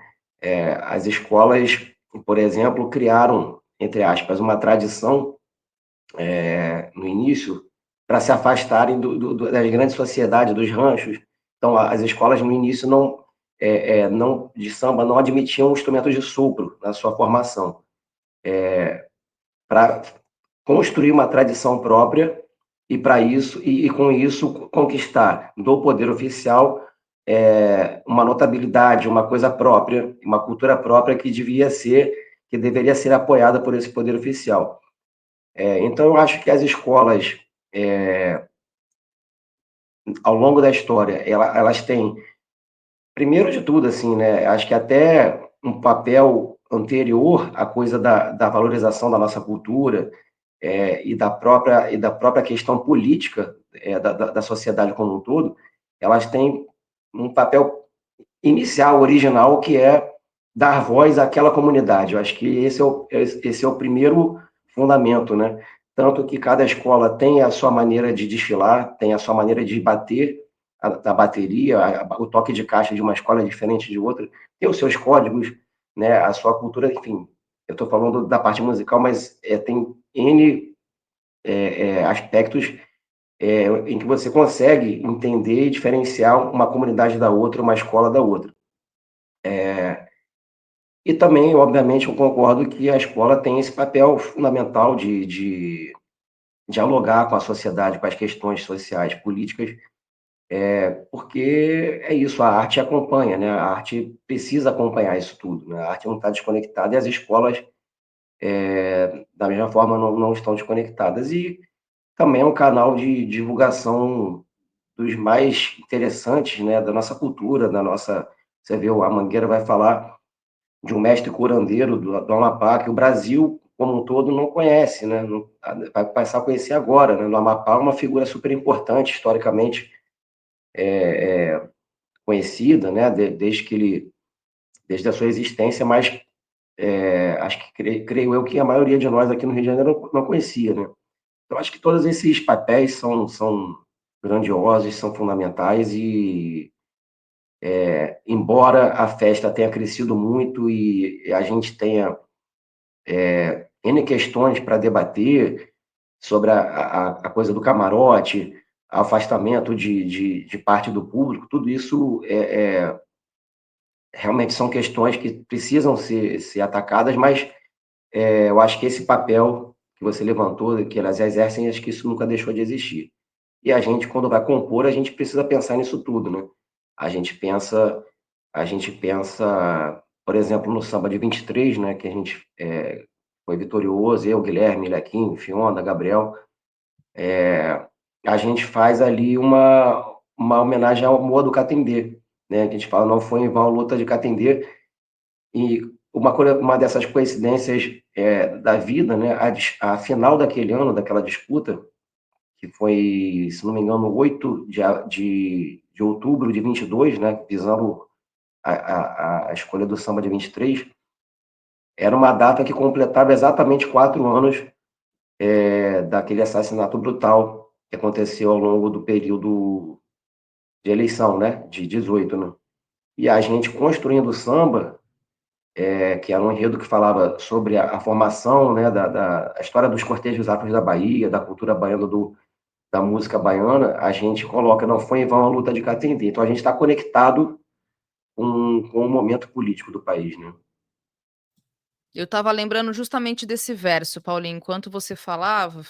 As escolas, por exemplo, criaram, entre aspas, uma tradição no início, para se afastarem das grandes sociedades, dos ranchos. Então, as escolas no início de samba não admitiam instrumentos de sopro na sua formação, para construir uma tradição própria e para isso e com isso conquistar do poder oficial uma notabilidade, uma coisa própria, uma cultura própria que deveria ser apoiada por esse poder oficial. Então, eu acho que as escolas, ao longo da história, elas têm primeiro de tudo, assim, né, acho que até um papel anterior à coisa da valorização da nossa cultura, e da própria questão política, da sociedade como um todo, elas têm um papel inicial, original, que é dar voz àquela comunidade. Eu acho que esse é o primeiro fundamento, né? Tanto que cada escola tem a sua maneira de desfilar, tem a sua maneira de bater a bateria, o toque de caixa de uma escola é diferente de outra, tem os seus códigos, né? A sua cultura, enfim. Eu estou falando da parte musical, mas tem N aspectos em que você consegue entender e diferenciar uma comunidade da outra, uma escola da outra. E também, obviamente, eu concordo que a escola tem esse papel fundamental de dialogar com a sociedade, com as questões sociais, políticas, porque é isso, a arte acompanha, né? A arte precisa acompanhar isso tudo, né? A arte não está desconectada e as escolas, da mesma forma, não estão desconectadas. E também é um canal de divulgação dos mais interessantes, né? Da nossa cultura, da nossa. Você vê, a Mangueira vai falar de um mestre curandeiro do Amapá, que o Brasil como um todo não conhece, né? Vai passar a conhecer agora, né? No Amapá, uma figura super importante, historicamente conhecida, né? Desde a sua existência, mas acho que creio eu que a maioria de nós aqui no Rio de Janeiro não conhecia, né? Então, acho que todos esses papéis são grandiosos, são fundamentais e, embora a festa tenha crescido muito e a gente tenha N questões para debater sobre a coisa do camarote, afastamento de parte do público, tudo isso realmente são questões que precisam ser atacadas, mas eu acho que esse papel que você levantou, que elas exercem, acho que isso nunca deixou de existir. E a gente, quando vai compor, a gente precisa pensar nisso tudo, né? A gente pensa, a gente pensa, por exemplo, no samba de 23, né, que a gente foi vitorioso, eu, Guilherme, Lequinho, Fiona, Gabriel, a gente faz ali uma homenagem ao Moa do Catendê, né? Que a gente fala, não foi em vão a luta de Catendê, e uma dessas coincidências da vida, né? A final daquele ano, daquela disputa, que foi, se não me engano, 8 de outubro de 22, né? Visando a escolha do samba de 23, era uma data que completava exatamente 4 anos daquele assassinato brutal que aconteceu ao longo do período de eleição, né? De 18, né? E a gente construindo o samba, que era um enredo que falava sobre a formação, né, a história dos cortejos afros da Bahia, da cultura baiana, da música baiana, a gente coloca, não foi em vão a luta de Catendê. Então a gente está conectado com o momento político do país, né? Eu estava lembrando justamente desse verso, Paulinho, enquanto você falava,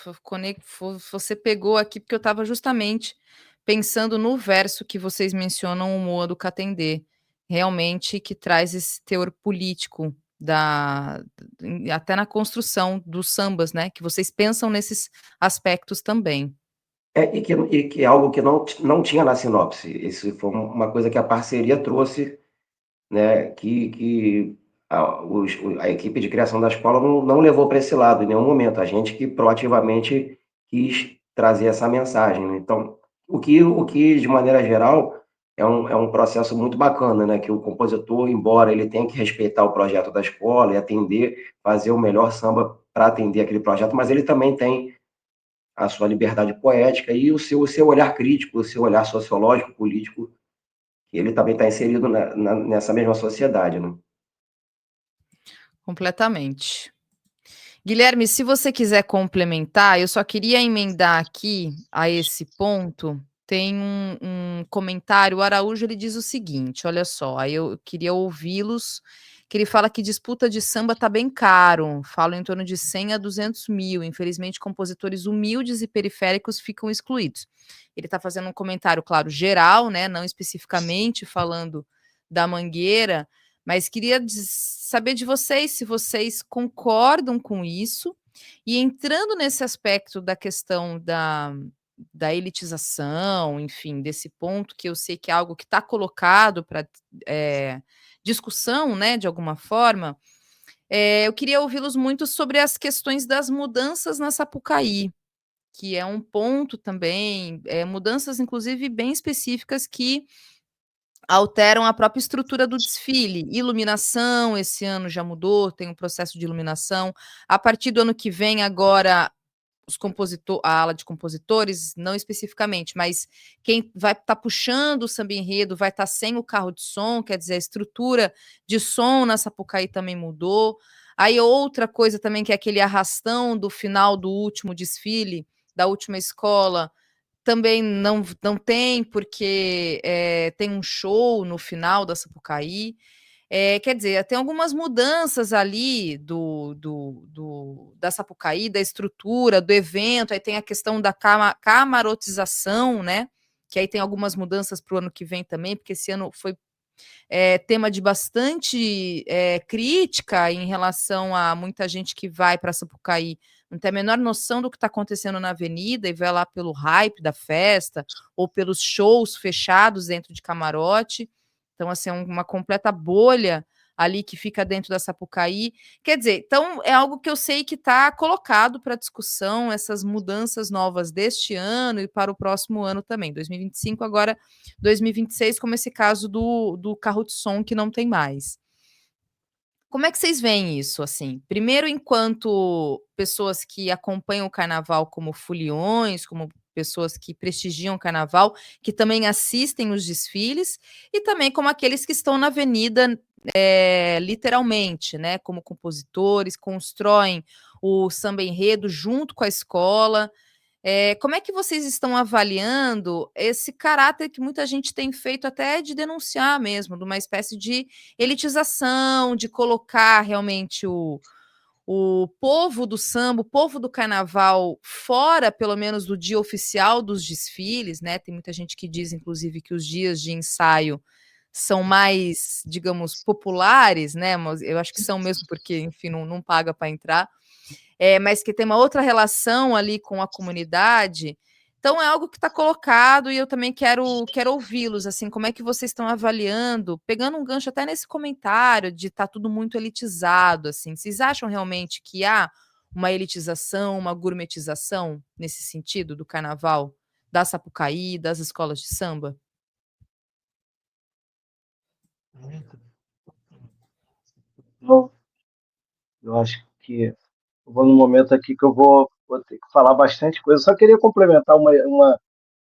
você pegou aqui, porque eu estava justamente pensando no verso que vocês mencionam, o Moa do Catendê, realmente que traz esse teor político até na construção dos sambas, né? Que vocês pensam nesses aspectos também. E que é algo que não tinha na sinopse. Isso foi uma coisa que a parceria trouxe, né, que a equipe de criação da escola não levou para esse lado em nenhum momento. A gente que proativamente quis trazer essa mensagem, né? Então, o que de maneira geral é um processo muito bacana, né? Que o compositor, embora ele tenha que respeitar o projeto da escola e atender, fazer o melhor samba para atender aquele projeto, mas ele também tem a sua liberdade poética e o seu olhar crítico, o seu olhar sociológico, político, que ele também está inserido nessa mesma sociedade, né? Completamente. Guilherme, se você quiser complementar, eu só queria emendar aqui a esse ponto. Tem um comentário, o Araújo ele diz o seguinte: olha só, aí eu queria ouvi-los, que ele fala que disputa de samba tá bem caro, fala em torno de 100 a 200 mil. Infelizmente, compositores humildes e periféricos ficam excluídos. Ele está fazendo um comentário, claro, geral, né? Não especificamente falando da Mangueira, mas queria saber de vocês se vocês concordam com isso. E entrando nesse aspecto da questão da elitização, enfim, desse ponto que eu sei que é algo que está colocado para discussão, né, de alguma forma, eu queria ouvi-los muito sobre as questões das mudanças na Sapucaí, que é um ponto também, mudanças inclusive bem específicas que alteram a própria estrutura do desfile. Iluminação, esse ano já mudou, tem um processo de iluminação. A partir do ano que vem, agora, a ala de compositores, não especificamente, mas quem vai estar puxando o samba enredo vai estar sem o carro de som, quer dizer, a estrutura de som na Sapucaí também mudou. Aí outra coisa também, que é aquele arrastão do final do último desfile, da última escola, também não tem, porque tem um show no final da Sapucaí. Quer dizer, tem algumas mudanças ali da Sapucaí, da estrutura, do evento, aí tem a questão da camarotização, né? Que aí tem algumas mudanças para o ano que vem também, porque esse ano foi tema de bastante crítica em relação a muita gente que vai para Sapucaí, não tem a menor noção do que está acontecendo na avenida e vai lá pelo hype da festa ou pelos shows fechados dentro de camarote. Então, assim, é uma completa bolha ali que fica dentro da Sapucaí. Quer dizer, então é algo que eu sei que está colocado para discussão, essas mudanças novas deste ano e para o próximo ano também, 2025, agora 2026, como esse caso do carro de som que não tem mais. Como é que vocês veem isso, assim? Primeiro, enquanto pessoas que acompanham o carnaval como foliões, como pessoas que prestigiam o carnaval, que também assistem os desfiles, e também como aqueles que estão na avenida, literalmente, né? Como compositores, constroem o samba enredo junto com a escola. Como é que vocês estão avaliando esse caráter que muita gente tem feito até de denunciar mesmo, de uma espécie de elitização, de colocar realmente o povo do samba, o povo do carnaval fora, pelo menos, do dia oficial dos desfiles, né? Tem muita gente que diz, inclusive, que os dias de ensaio são mais, digamos, populares, né? Mas eu acho que são mesmo, porque, enfim, não paga para entrar. Mas que tem uma outra relação ali com a comunidade. Então é algo que está colocado e eu também quero ouvi-los, assim, como é que vocês estão avaliando, pegando um gancho até nesse comentário de estar tudo muito elitizado, assim. Vocês acham realmente que há uma elitização, uma gourmetização nesse sentido do carnaval, da Sapucaí, das escolas de samba? Eu acho que eu vou num momento aqui que eu vou ter que falar bastante coisa. Só queria complementar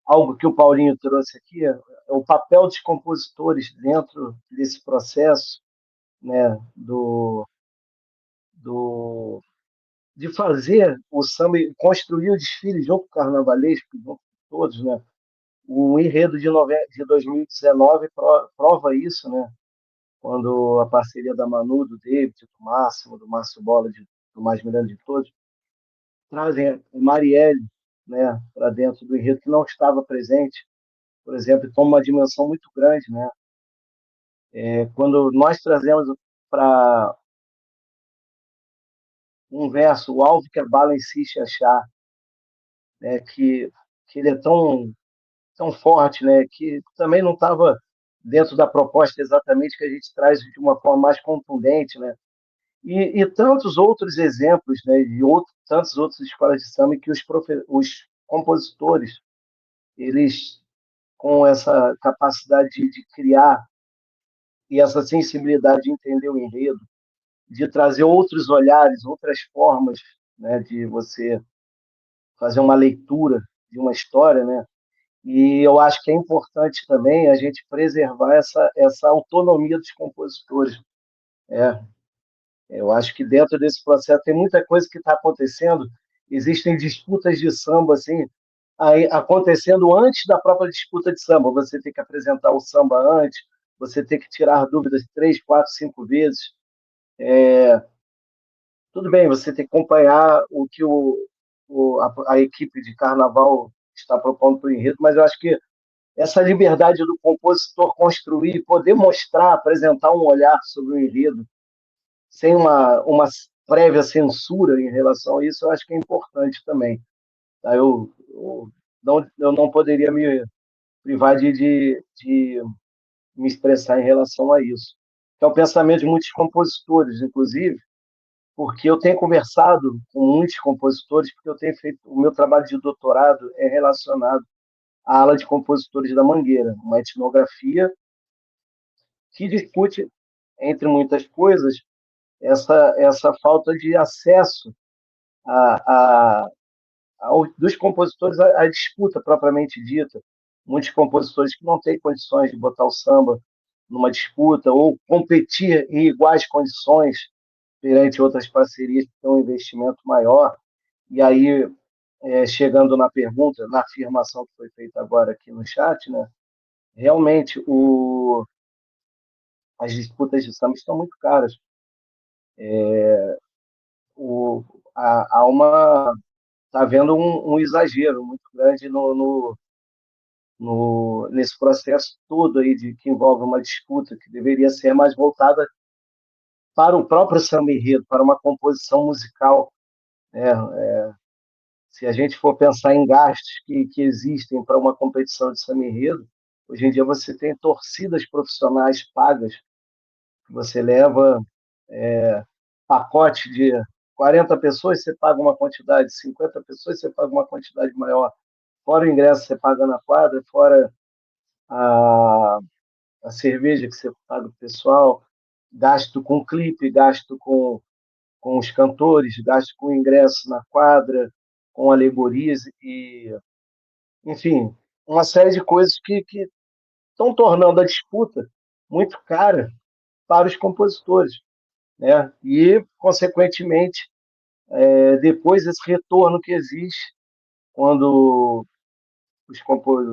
algo que o Paulinho trouxe aqui, é o papel dos compositores dentro desse processo, né, de fazer o samba, construir o desfile junto com o carnavalesco, junto com todos, né? O enredo de 2019 prova isso, né? Quando a parceria da Manu, do David, do Márcio Bola, do Mais Miranda de Todos, trazem o Marielle, né, para dentro do enredo que não estava presente, por exemplo, e toma uma dimensão muito grande, né? Quando nós trazemos para um verso, o alvo que a bala insiste em achar, né, que ele é tão forte, né, que também não estava dentro da proposta exatamente que a gente traz de uma forma mais contundente, né? E tantos outros exemplos, né, tantas outras escolas de samba que os compositores, eles, com essa capacidade de criar e essa sensibilidade de entender o enredo, de trazer outros olhares, outras formas, né, de você fazer uma leitura de uma história, né? E eu acho que é importante também a gente preservar essa autonomia dos compositores. É, eu acho que dentro desse processo tem muita coisa que está acontecendo. Existem disputas de samba assim, aí, acontecendo antes da própria disputa de samba. Você tem que apresentar o samba antes, você tem que tirar dúvidas 3, 4, 5 vezes. Tudo bem, você tem que acompanhar o que a equipe de carnaval está propondo para o enredo, mas eu acho que essa liberdade do compositor construir, poder mostrar, apresentar um olhar sobre o enredo, sem uma prévia censura em relação a isso, eu acho que é importante também. Tá? Eu eu não poderia me privar de me expressar em relação a isso. Que é o pensamento de muitos compositores, inclusive, porque eu tenho conversado com muitos compositores, porque eu tenho feito, o meu trabalho de doutorado é relacionado à ala de compositores da Mangueira, uma etnografia que discute, entre muitas coisas, essa falta de acesso a, dos compositores à disputa propriamente dita. Muitos compositores que não têm condições de botar o samba numa disputa ou competir em iguais condições perante outras parcerias que têm um investimento maior. E aí, chegando na pergunta, na afirmação que foi feita agora aqui no chat, né, realmente as disputas de samba estão muito caras. O, há uma está havendo um exagero muito grande nesse processo todo aí que envolve uma disputa que deveria ser mais voltada para o próprio samba enredo, para uma composição musical, né? Se a gente for pensar em gastos que existem para uma competição de samba enredo, hoje em dia você tem torcidas profissionais pagas, que você leva pacote de 40 pessoas, você paga uma quantidade, 50 pessoas, você paga uma quantidade maior. Fora o ingresso que você paga na quadra, fora a, a cerveja que você paga o pessoal, gasto com clipe, gasto com os cantores, gasto com ingresso na quadra, com alegorias e, enfim, uma série de coisas que estão tornando a disputa muito cara para os compositores, né? E, consequentemente, depois esse retorno que existe quando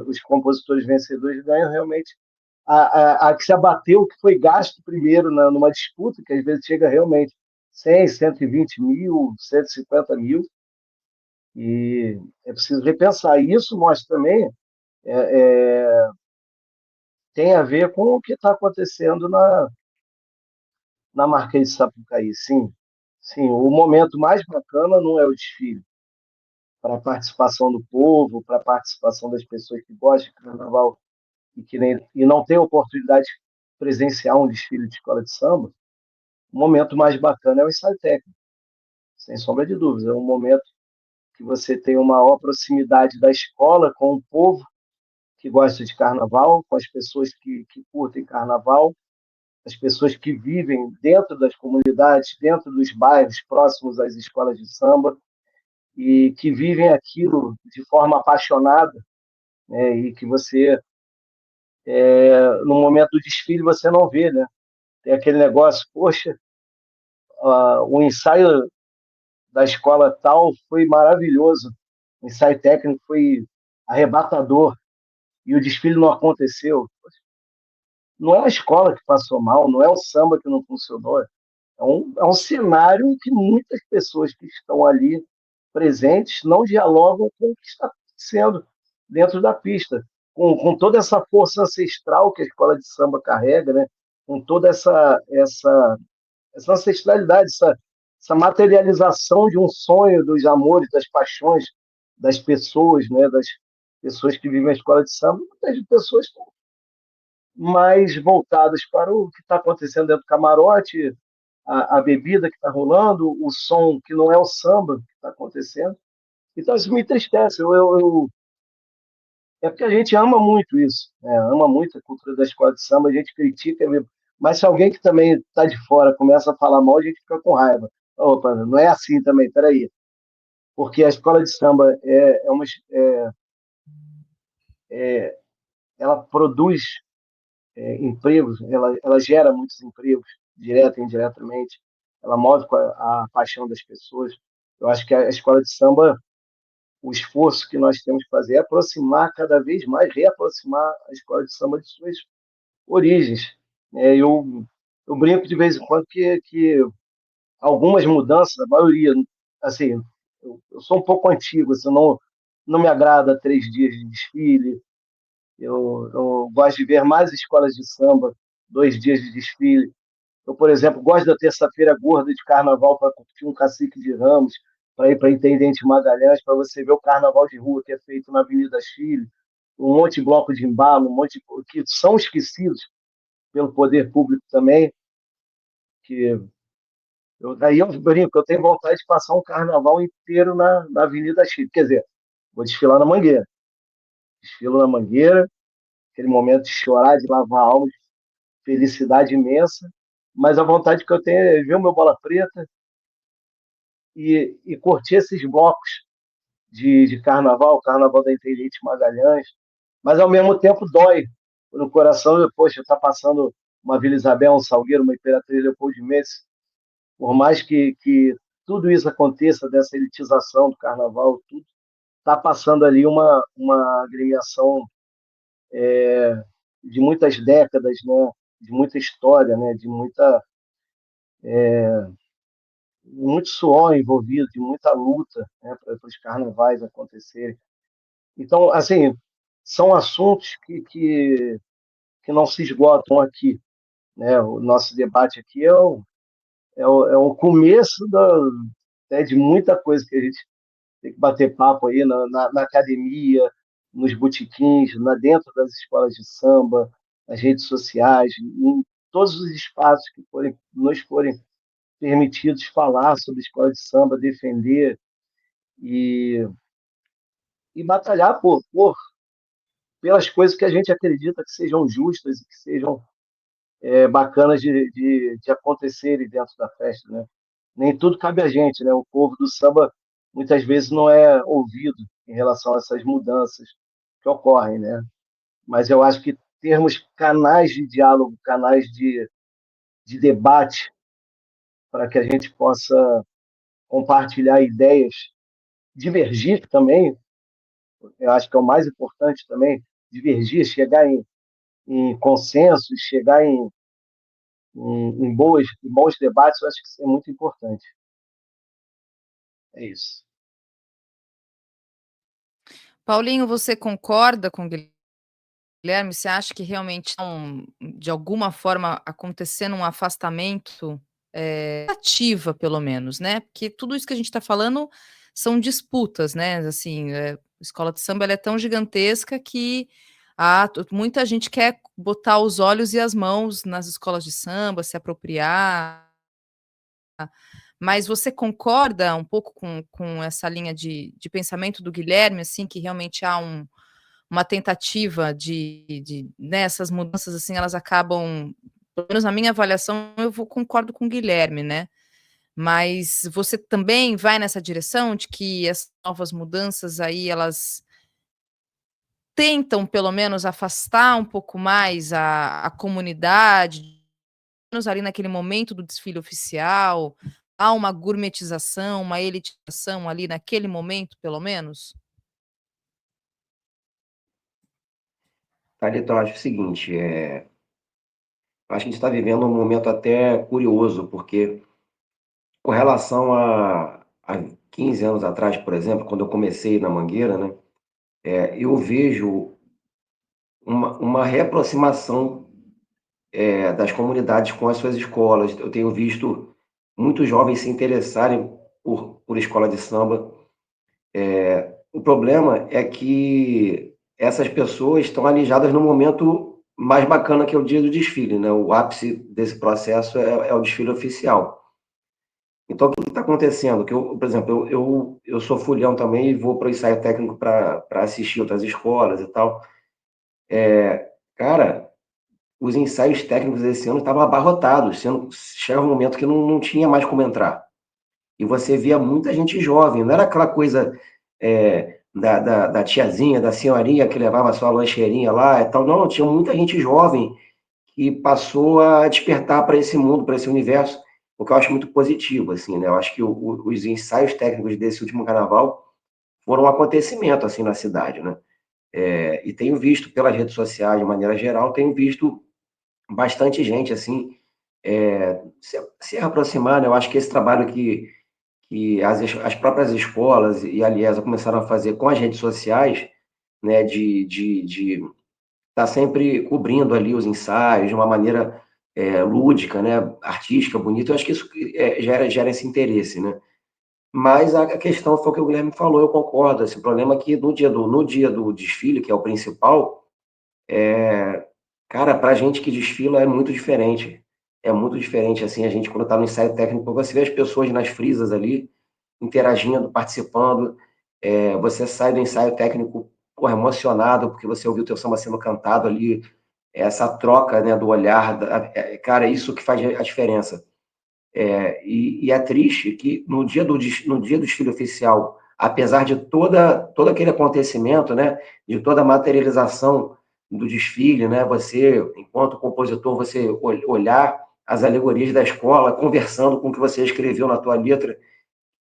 os compositores vencedores ganham realmente a que se abateu o que foi gasto primeiro numa disputa, que às vezes chega realmente 100, 120 mil, 150 mil, e é preciso repensar. E isso mostra também, tem a ver com o que está acontecendo na Marquês de Sapucaí, sim. Sim, o momento mais bacana não é o desfile, para a participação do povo, para a participação das pessoas que gostam de carnaval e não tem oportunidade de presenciar um desfile de escola de samba. O momento mais bacana é o ensaio técnico, sem sombra de dúvidas. É um momento que você tem uma maior proximidade da escola com o povo que gosta de carnaval, com as pessoas que curtem carnaval, as pessoas que vivem dentro das comunidades, dentro dos bairros próximos às escolas de samba, e que vivem aquilo de forma apaixonada, né? E que você, no momento do desfile, você não vê, né? Tem aquele negócio, poxa, o ensaio da escola tal foi maravilhoso, o ensaio técnico foi arrebatador, e o desfile não aconteceu. Não é a escola que passou mal, não é o samba que não funcionou, é um cenário em que muitas pessoas que estão ali presentes não dialogam com o que está acontecendo dentro da pista, com toda essa força ancestral que a escola de samba carrega, né? Com toda essa ancestralidade, essa materialização de um sonho, dos amores, das paixões das pessoas, né? Das pessoas que vivem a escola de samba, muitas pessoas estão mais voltadas para o que está acontecendo dentro do camarote, a bebida que está rolando, o som que não é o samba que está acontecendo. Então, isso me entristece. É porque a gente ama muito isso, né? Ama muito a cultura da escola de samba, a gente critica, mas se alguém que também está de fora começa a falar mal, a gente fica com raiva. Opa, não é assim também, peraí. Porque a escola de samba ela produz empregos, ela gera muitos empregos, direto e indiretamente, ela move com a paixão das pessoas. Eu acho que a escola de samba, o esforço que nós temos que fazer é aproximar cada vez mais, reaproximar a escola de samba de suas origens. Eu brinco de vez em quando que algumas mudanças, a maioria, assim, eu sou um pouco antigo, assim, não me agrada 3 dias de desfile. Eu gosto de ver mais escolas de samba, 2 dias de desfile. Eu, por exemplo, gosto da terça-feira gorda de carnaval para curtir um cacique de Ramos, para ir para Intendente Magalhães, para você ver o carnaval de rua que é feito na Avenida Chile, um monte de bloco de embalo, um monte de, que são esquecidos pelo poder público também, que aí eu brinco, eu tenho vontade de passar um carnaval inteiro na Avenida Chile. Quer dizer, vou desfilar na Mangueira. Desfilo na Mangueira, aquele momento de chorar, de lavar a alma, de felicidade imensa. Mas a vontade que eu tenho é ver o meu Bola Preta e curtir esses blocos de carnaval, o carnaval da Intendente Magalhães. Mas ao mesmo tempo dói no coração, poxa, tá passando uma Vila Isabel, um Salgueiro, uma Imperatriz Leopoldo de Médici. Por mais que tudo isso aconteça, dessa elitização do carnaval, tudo, está passando ali uma agremiação de muitas décadas, né? De muita história, né? De muito suor envolvido, de muita luta, né? Para os carnavais acontecerem. Então, assim, são assuntos que não se esgotam aqui, né? O nosso debate aqui é o começo de muita coisa que a gente tem que bater papo aí na academia, nos botequins, dentro das escolas de samba, nas redes sociais, em todos os espaços que nos forem permitidos falar sobre escola de samba, defender e, e batalhar pelas coisas que a gente acredita que sejam justas e que sejam bacanas de acontecerem dentro da festa, né? Nem tudo cabe a gente, né? O povo do samba muitas vezes não é ouvido em relação a essas mudanças que ocorrem, né? Mas eu acho que termos canais de diálogo, canais de debate, para que a gente possa compartilhar ideias, divergir também, eu acho que é o mais importante também, divergir, chegar em consensos, chegar em bons debates, eu acho que isso é muito importante. É isso. Paulinho, você concorda com o Guilherme? Você acha que realmente estão, de alguma forma, acontecendo um afastamento ativa, pelo menos, né? Porque tudo isso que a gente está falando são disputas, né? Assim, a escola de samba ela é tão gigantesca que muita gente quer botar os olhos e as mãos nas escolas de samba, se apropriar. Mas você concorda um pouco com essa linha de pensamento do Guilherme, assim, que realmente há uma tentativa essas mudanças, assim, elas acabam, pelo menos na minha avaliação, concordo com o Guilherme, né? Mas você também vai nessa direção de que as novas mudanças aí, elas tentam, pelo menos, afastar um pouco mais a comunidade, menos ali naquele momento do desfile oficial, há uma gourmetização, uma elitização ali naquele momento, pelo menos? Thalita, eu acho o seguinte, acho que a gente está vivendo um momento até curioso, porque com relação a 15 anos atrás, por exemplo, quando eu comecei na Mangueira, né, eu vejo uma reaproximação das comunidades com as suas escolas. Eu tenho visto muitos jovens se interessarem por escola de samba. O problema é que essas pessoas estão alijadas no momento mais bacana, que é o dia do desfile, né? O ápice desse processo é o desfile oficial. Então, o que está acontecendo? Que por exemplo, eu sou folião também e vou para o ensaio técnico para assistir outras escolas e tal. Cara, os ensaios técnicos desse ano estavam abarrotados, chegava um momento que não tinha mais como entrar. E você via muita gente jovem, não era aquela coisa da tiazinha, da senhorinha que levava a sua lancheirinha lá e tal, não, tinha muita gente jovem que passou a despertar para esse mundo, para esse universo, o que eu acho muito positivo, assim, né? Eu acho que os ensaios técnicos desse último carnaval foram um acontecimento, assim, na cidade, né? E tenho visto pelas redes sociais, de maneira geral, tenho visto bastante gente, assim, se aproximar, né? Eu acho que esse trabalho que as próprias escolas e a Liesa começaram a fazer com as redes sociais, né, de estar sempre cobrindo ali os ensaios de uma maneira lúdica, né, artística, bonita, eu acho que isso gera esse interesse, né? Mas a questão foi o que o Guilherme falou, eu concordo. Esse problema é que no dia do desfile, que é o principal, cara, pra gente que desfila é muito diferente. É muito diferente, assim, a gente quando tá no ensaio técnico, você vê as pessoas nas frisas ali, interagindo, participando, você sai do ensaio técnico, porra, emocionado, porque você ouviu o teu samba sendo cantado ali, essa troca, né, do olhar, cara, é isso que faz a diferença. E é triste que no dia do desfile oficial, apesar de todo aquele acontecimento, né, de toda a materialização do desfile, né, você, enquanto compositor, você olhar as alegorias da escola, conversando com o que você escreveu na tua letra,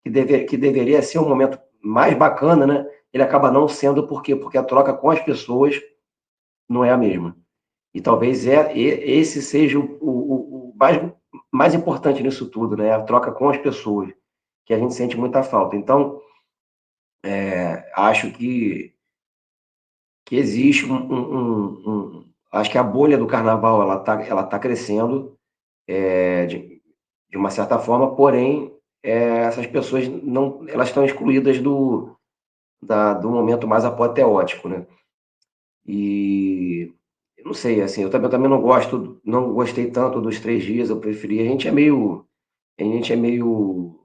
que deveria ser um momento mais bacana, né, ele acaba não sendo, por quê? Porque a troca com as pessoas não é a mesma. E talvez esse seja o mais importante nisso tudo, né? A troca com as pessoas, que a gente sente muita falta. Então, acho que existe acho que a bolha do carnaval ela tá crescendo de uma certa forma, porém essas pessoas não elas estão excluídas do momento mais apoteótico, né? E eu não sei, assim, eu também não gostei tanto dos 3 dias, eu preferi. A gente é meio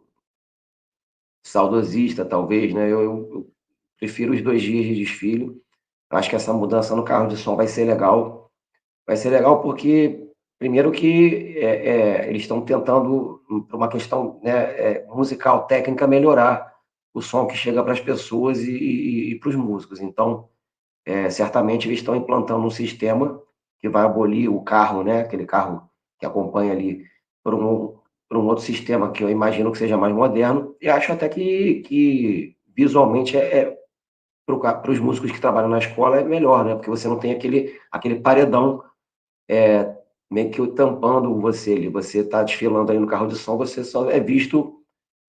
saudosista, talvez, né? Eu prefiro os 2 dias de desfile. Acho que essa mudança no carro de som vai ser legal. Vai ser legal porque, primeiro, que eles estão tentando, por uma questão, né, musical, técnica, melhorar o som que chega para as pessoas e para os músicos. Então, certamente eles estão implantando um sistema que vai abolir o carro, né? Aquele carro que acompanha ali por um outro sistema que eu imagino que seja mais moderno. E acho até que visualmente para os músicos que trabalham na escola é melhor, né? Porque você não tem aquele paredão meio que tampando você ali. Você está desfilando ali no carro de som, você só é visto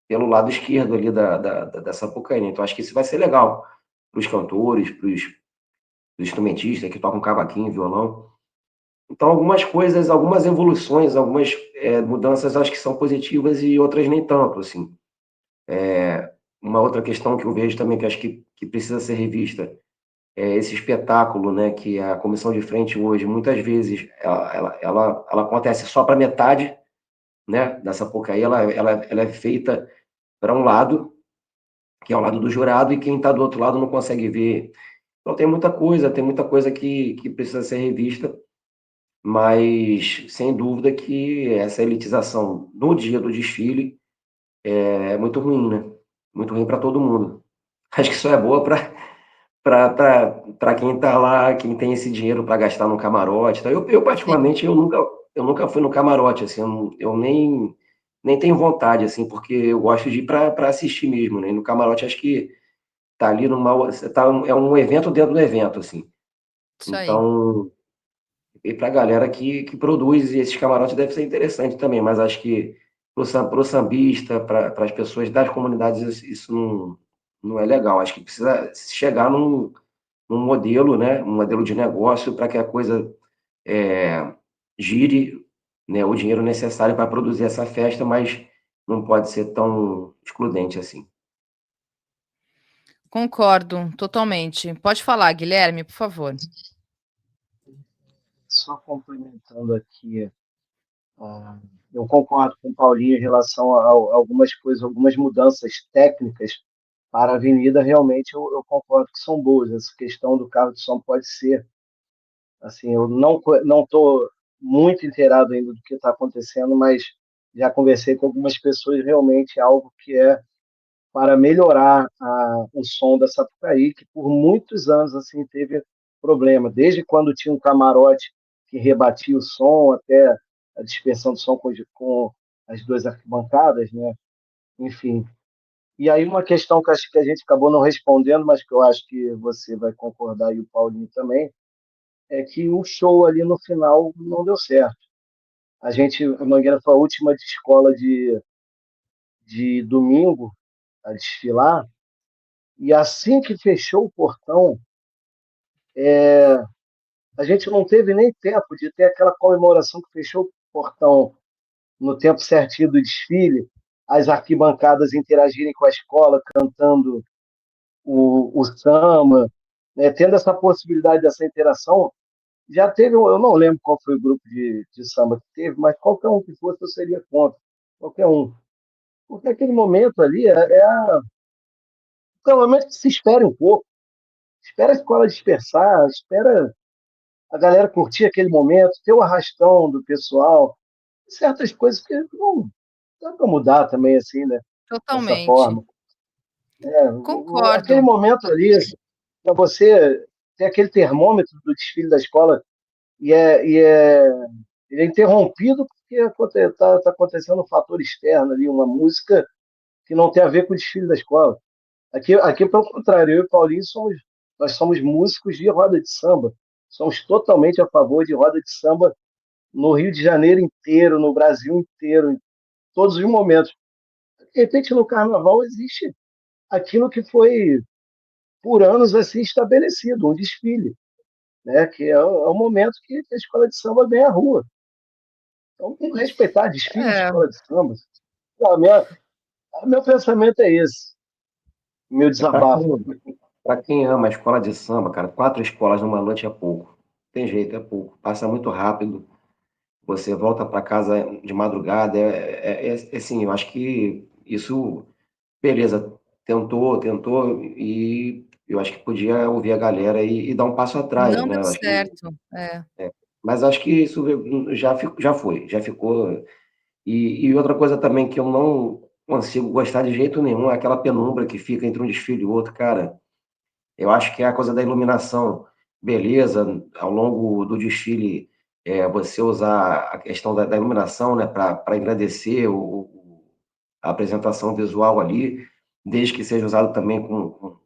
pelo lado esquerdo ali da Sapucaí. Então acho que isso vai ser legal para os cantores, para os instrumentistas que tocam cavaquinho, violão. Então, algumas coisas, algumas evoluções, algumas mudanças acho que são positivas e outras nem tanto, assim. Uma outra questão que eu vejo também que acho que precisa ser revista é esse espetáculo, né, que a comissão de frente hoje, muitas vezes, ela acontece só para metade, né, da Sapucaí, ela é feita para um lado, que é o lado do jurado, e quem está do outro lado não consegue ver. Então, tem muita coisa que precisa ser revista, mas sem dúvida que essa elitização no dia do desfile é muito ruim, né? Muito ruim para todo mundo. Acho que só é boa para quem está lá, quem tem esse dinheiro para gastar no camarote. Tá? Eu Sim. particularmente, eu nunca fui no camarote, assim, eu nem tenho vontade, assim, porque eu gosto de ir para assistir mesmo, né? E no camarote acho que tá ali é um evento dentro do evento, assim. Isso aí. Então, e para a galera que produz, e esses camarotes deve ser interessante também, mas acho que para o sambista, para as pessoas das comunidades, isso não é legal. Acho que precisa chegar num modelo, né, um modelo de negócio para que a coisa gire, né, o dinheiro necessário para produzir essa festa, mas não pode ser tão excludente assim. Concordo totalmente. Pode falar, Guilherme, por favor. Só complementando aqui, ah, eu concordo com o Paulinho em relação a algumas coisas, algumas mudanças técnicas para a avenida, realmente eu concordo que são boas. Essa questão do carro de som pode ser, assim, eu não estou muito inteirado ainda do que está acontecendo, mas já conversei com algumas pessoas, realmente é algo que é para melhorar o som da Sapucaí, que por muitos anos assim teve problema, desde quando tinha um camarote que rebatia o som, até a dispersão do som com as duas arquibancadas, né? Enfim. E aí uma questão que acho que a gente acabou não respondendo, mas que eu acho que você vai concordar e o Paulinho também, é que o show ali no final não deu certo. A Mangueira foi a última de escola de domingo a desfilar, e assim que fechou o portão, a gente não teve nem tempo de ter aquela comemoração que fechou o portão no tempo certinho do desfile. as arquibancadas interagirem com a escola, cantando o samba, né, tendo essa possibilidade dessa interação. Já teve, eu não lembro qual foi o grupo de samba que teve, mas qualquer um que fosse eu seria contra, qualquer um. Porque aquele momento ali pelo menos que se espere um pouco, espera a escola dispersar, espera a galera curtir aquele momento, ter o arrastão do pessoal, certas coisas que não dá para mudar também assim, né? Dessa Totalmente. forma. Aquele Concordo. momento ali, para você ter aquele termômetro do desfile da escola ele é interrompido porque está acontecendo um fator externo ali, uma música que não tem a ver com o desfile da escola. Aqui pelo contrário, eu e o Paulinho nós somos músicos de roda de samba. Somos totalmente a favor de roda de samba no Rio de Janeiro inteiro, no Brasil inteiro, em todos os momentos. De repente, no Carnaval existe aquilo que foi, por anos, assim, estabelecido, um desfile, né? Que é o momento que a escola de samba vem à rua. Então, tem que respeitar desfile de É, escola de samba. Meu pensamento é esse, meu Para desabafo. quem ama a escola de samba, cara, 4 escolas numa noite é pouco. Tem jeito, é pouco. Passa muito rápido. Você volta para casa de madrugada. Assim, eu acho que isso, beleza, tentou, e eu acho que podia ouvir a galera e dar um passo atrás, não né? deu Eu acho que, certo. É. mas acho que isso já ficou. E outra coisa também que eu não consigo gostar de jeito nenhum é aquela penumbra que fica entre um desfile e outro, cara. Eu acho que é a coisa da iluminação. Beleza, ao longo do desfile, você usar a questão da iluminação, né, para engrandecer a apresentação visual ali, desde que seja usado também com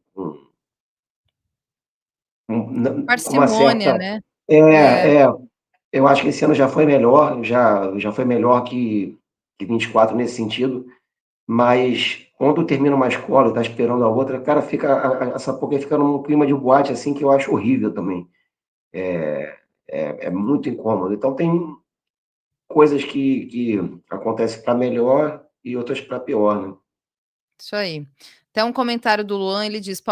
uma Parcimônia, certa. né? É. É, é, eu acho que esse ano já foi melhor, já foi melhor que 24 nesse sentido, mas quando termina uma escola e está esperando a outra, cara, essa porque fica num clima de boate assim que eu acho horrível também. É muito incômodo. Então tem coisas que acontecem para melhor e outras para pior, né? Isso aí. Até um comentário do Luan, ele diz,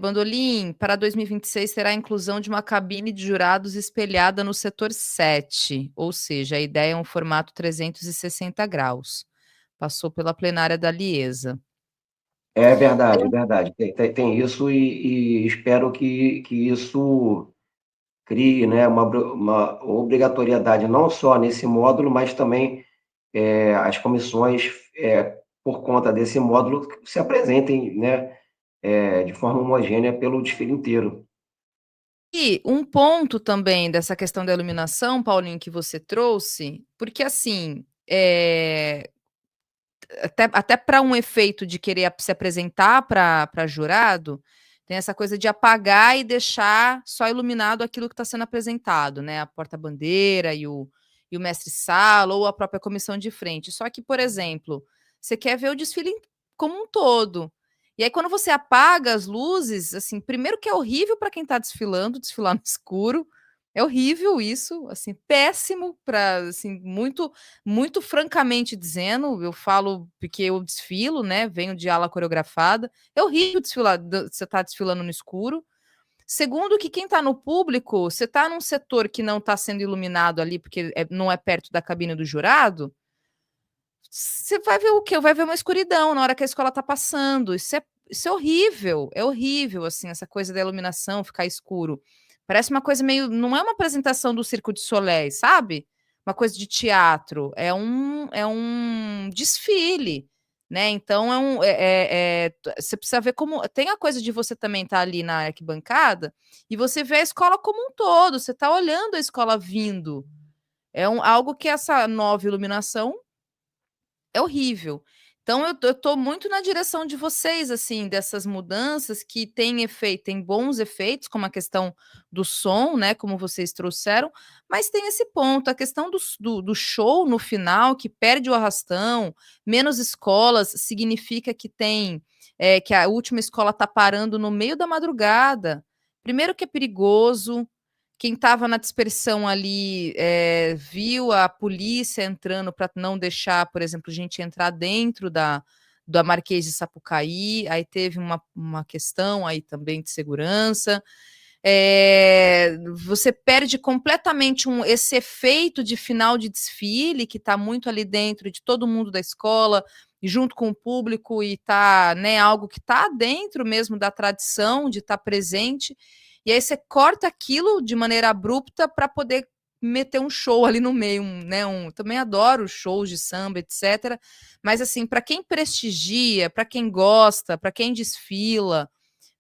Bandolim, para 2026 terá a inclusão de uma cabine de jurados espelhada no setor 7, ou seja, a ideia é um formato 360 graus. Passou pela plenária da Liesa. É verdade, é verdade. Tem isso e espero que isso crie, né, uma obrigatoriedade não só nesse módulo, mas também as comissões, por conta desse módulo, se apresentem, né, de forma homogênea pelo desfile inteiro. E um ponto também dessa questão da iluminação, Paulinho, que você trouxe, porque assim, até para um efeito de querer se apresentar para jurado, tem essa coisa de apagar e deixar só iluminado aquilo que está sendo apresentado, né? A porta-bandeira e o mestre-sala ou a própria comissão de frente. Só que, por exemplo, você quer ver o desfile como um todo. E aí, quando você apaga as luzes, assim, primeiro que é horrível para quem está desfilando, desfilar no escuro. É horrível isso, assim, péssimo para, assim, muito muito francamente dizendo, eu falo porque eu desfilo, né, venho de ala coreografada, é horrível desfilar, você tá desfilando no escuro. Segundo que quem tá no público, você tá num setor que não tá sendo iluminado ali, porque não é perto da cabine do jurado, você vai ver o quê? Vai ver uma escuridão na hora que a escola tá passando. Isso é horrível, assim, essa coisa da iluminação ficar escuro. Parece uma coisa meio. Não é uma apresentação do Circo de Soleil, sabe? Uma coisa de teatro. É um desfile, né? Então você precisa ver como. Tem a coisa de você também estar ali na arquibancada e você vê a escola como um todo. Você está olhando a escola vindo. Algo que essa nova iluminação é horrível. Então eu tô muito na direção de vocês, assim, dessas mudanças que têm bons efeitos, como a questão do som, né, como vocês trouxeram, mas tem esse ponto, a questão do show no final, que perde o arrastão, menos escolas, significa que a última escola está parando no meio da madrugada. Primeiro que é perigoso, Quem estava na dispersão ali viu a polícia entrando para não deixar, por exemplo, gente entrar dentro da Marquês de Sapucaí, aí teve uma questão aí também de segurança. Você perde completamente esse efeito de final de desfile, que está muito ali dentro de todo mundo da escola, junto com o público, e tá, né, algo que está dentro mesmo da tradição, de estar presente, e aí você corta aquilo de maneira abrupta para poder meter um show ali no meio, também adoro shows de samba, etc. Mas assim, para quem prestigia, para quem gosta, para quem desfila,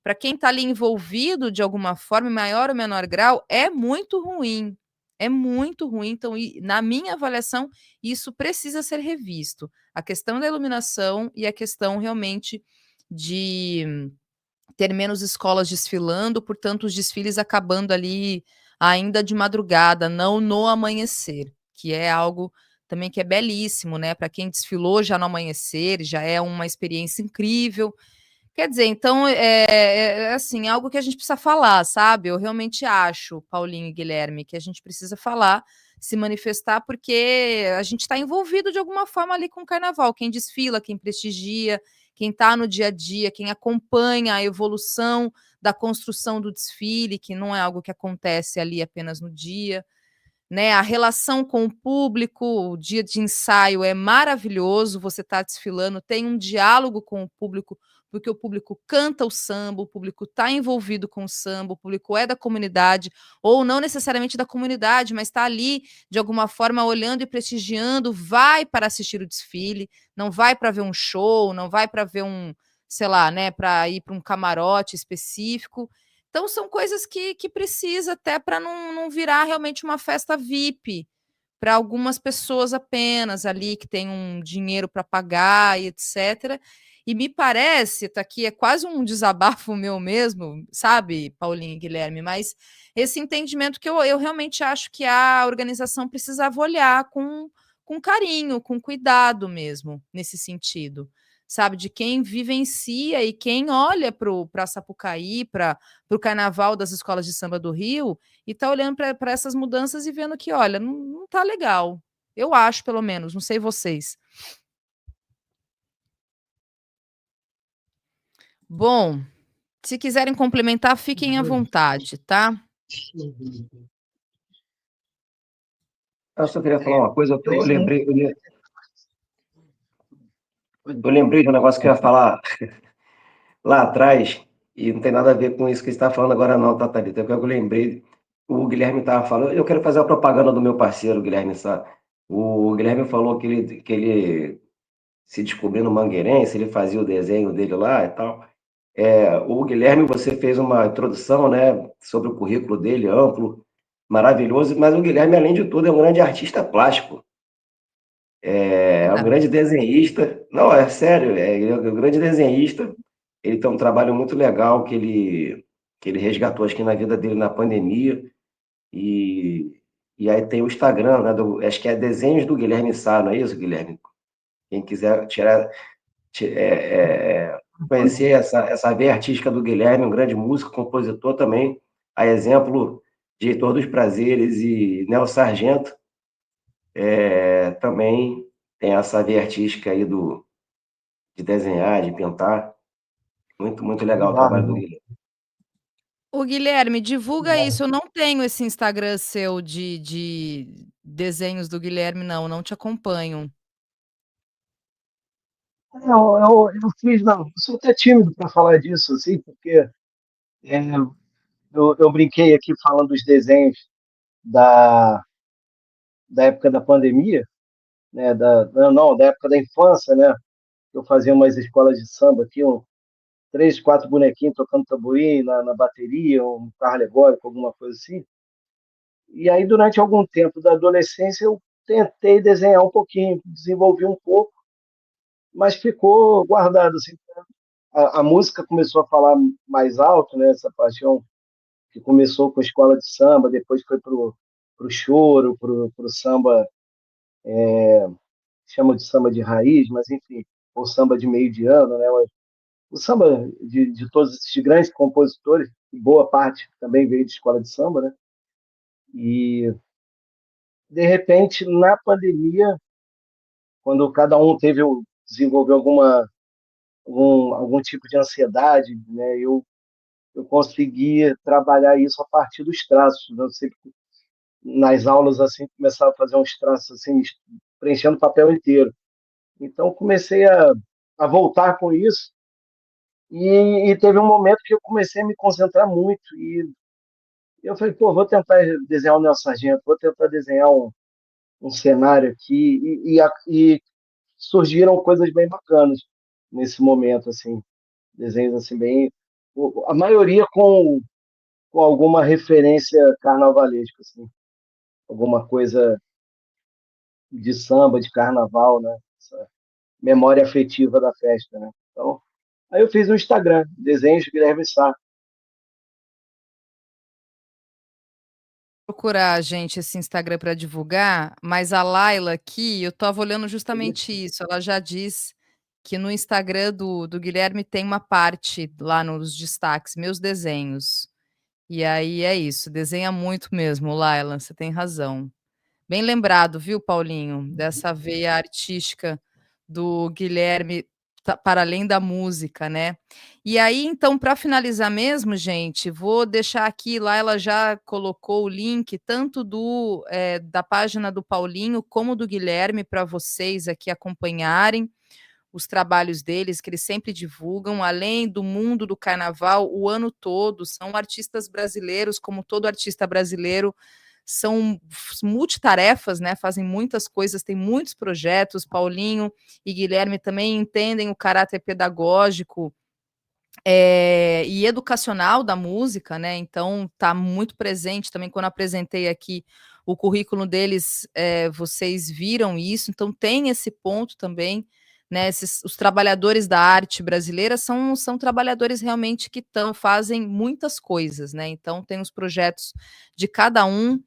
para quem está ali envolvido de alguma forma, em maior ou menor grau, é muito ruim. É muito ruim. Então, na minha avaliação, isso precisa ser revisto. A questão da iluminação e a questão realmente de ter menos escolas desfilando, portanto, os desfiles acabando ali ainda de madrugada, não no amanhecer, que é algo também que é belíssimo, né? Para quem desfilou já no amanhecer, já é uma experiência incrível. Quer dizer, então, assim, algo que a gente precisa falar, sabe? Eu realmente acho, Paulinho e Guilherme, que a gente precisa falar, se manifestar, porque a gente está envolvido de alguma forma ali com o carnaval. Quem desfila, quem prestigia, quem está no dia a dia, quem acompanha a evolução da construção do desfile, que não é algo que acontece ali apenas no dia, né? A relação com o público, o dia de ensaio é maravilhoso, você está desfilando, tem um diálogo com o público, porque o público canta o samba, o público está envolvido com o samba, o público é da comunidade, ou não necessariamente da comunidade, mas está ali, de alguma forma, olhando e prestigiando, vai para assistir o desfile, não vai para ver um show, não vai para ver sei lá, né, para ir para um camarote específico. Então, são coisas que precisa até para não virar realmente uma festa VIP para algumas pessoas apenas ali que têm um dinheiro para pagar e etc. E me parece, tá aqui, é quase um desabafo meu mesmo, sabe, Paulinho e Guilherme, mas esse entendimento que eu realmente acho que a organização precisava olhar com carinho, com cuidado mesmo, nesse sentido, sabe, de quem vivencia e quem olha para Sapucaí, para o Carnaval das Escolas de Samba do Rio, e está olhando para essas mudanças e vendo que, olha, não está legal. Eu acho, pelo menos, não sei vocês. Bom, se quiserem complementar, fiquem à vontade, tá? Eu só queria falar uma coisa, eu lembrei de um negócio que eu ia falar lá atrás, e não tem nada a ver com isso que você está falando agora não, tá, Thalita? Porque eu lembrei, o Guilherme estava falando, eu quero fazer a propaganda do meu parceiro, Guilherme Sá. O Guilherme falou que ele se descobriu no Mangueirense, ele fazia o desenho dele lá e tal. O Guilherme, você fez uma introdução, né, sobre o currículo dele, amplo, maravilhoso, mas o Guilherme, além de tudo, é um grande artista plástico, é um grande desenhista. Não, é sério, ele é um grande desenhista. Ele tem um trabalho muito legal que ele resgatou, acho que na vida dele na pandemia. E, e aí tem o Instagram, né, acho que é Desenhos do Guilherme Sá, não é isso, Guilherme? Quem quiser conhecer essa veia artística do Guilherme, um grande músico, compositor também, a exemplo de Heitor dos Prazeres e Nel Sargento, também tem essa veia artística aí de desenhar, de pintar. Muito, muito legal o trabalho do Guilherme. O Guilherme, divulga isso. Eu não tenho esse Instagram seu de desenhos do Guilherme, não te acompanho. Eu fiz, não, eu sou até tímido para falar disso, assim, porque eu brinquei aqui falando dos desenhos da, da época da pandemia, né, não, da época da infância, né, eu fazia umas escolas de samba aqui, três, quatro bonequinhos tocando tamborim na bateria, um carro alegórico, alguma coisa assim. E aí, durante algum tempo da adolescência, eu tentei desenhar um pouquinho, desenvolvi um pouco, mas ficou guardado, assim. A música começou a falar mais alto, né, essa paixão que começou com a escola de samba, depois foi pro choro, pro samba, chama de samba de raiz, mas enfim, o samba de meio de ano, né, o samba de todos esses grandes compositores, boa parte também veio de escola de samba, né? E, de repente, na pandemia, quando cada um desenvolveu algum tipo de ansiedade, né, eu consegui trabalhar isso a partir dos traços, né? Eu sempre, nas aulas, assim, começava a fazer uns traços, assim, preenchendo o papel inteiro. Então, comecei a voltar com isso, e teve um momento que eu comecei a me concentrar muito, e eu falei, pô, vou tentar desenhar o Nelson Sargento, vou tentar desenhar um cenário aqui, e surgiram coisas bem bacanas nesse momento, assim, desenhos assim bem, a maioria com alguma referência carnavalesca, assim, alguma coisa de samba, de carnaval, né? Essa memória afetiva da festa, né? Então, aí eu fiz um Instagram, Desenhos Guilherme Sá. Procurar, gente, esse Instagram para divulgar, mas a Laila aqui, eu estava olhando justamente isso, ela já diz que no Instagram do Guilherme tem uma parte lá nos destaques, meus desenhos. E aí é isso, desenha muito mesmo, Laila, você tem razão. Bem lembrado, viu, Paulinho, dessa veia artística do Guilherme para além da música, né? E aí, então, para finalizar mesmo, gente, vou deixar aqui, lá ela já colocou o link tanto da página do Paulinho como do Guilherme para vocês aqui acompanharem os trabalhos deles, que eles sempre divulgam, além do mundo do carnaval, o ano todo, são artistas brasileiros, como todo artista brasileiro, são multitarefas, né? Fazem muitas coisas, têm muitos projetos. Paulinho e Guilherme também entendem o caráter pedagógico e educacional da música, né? Então tá muito presente também quando apresentei aqui o currículo deles, vocês viram isso, então tem esse ponto também, né? Os trabalhadores da arte brasileira são trabalhadores realmente que fazem muitas coisas, né? Então tem os projetos de cada um.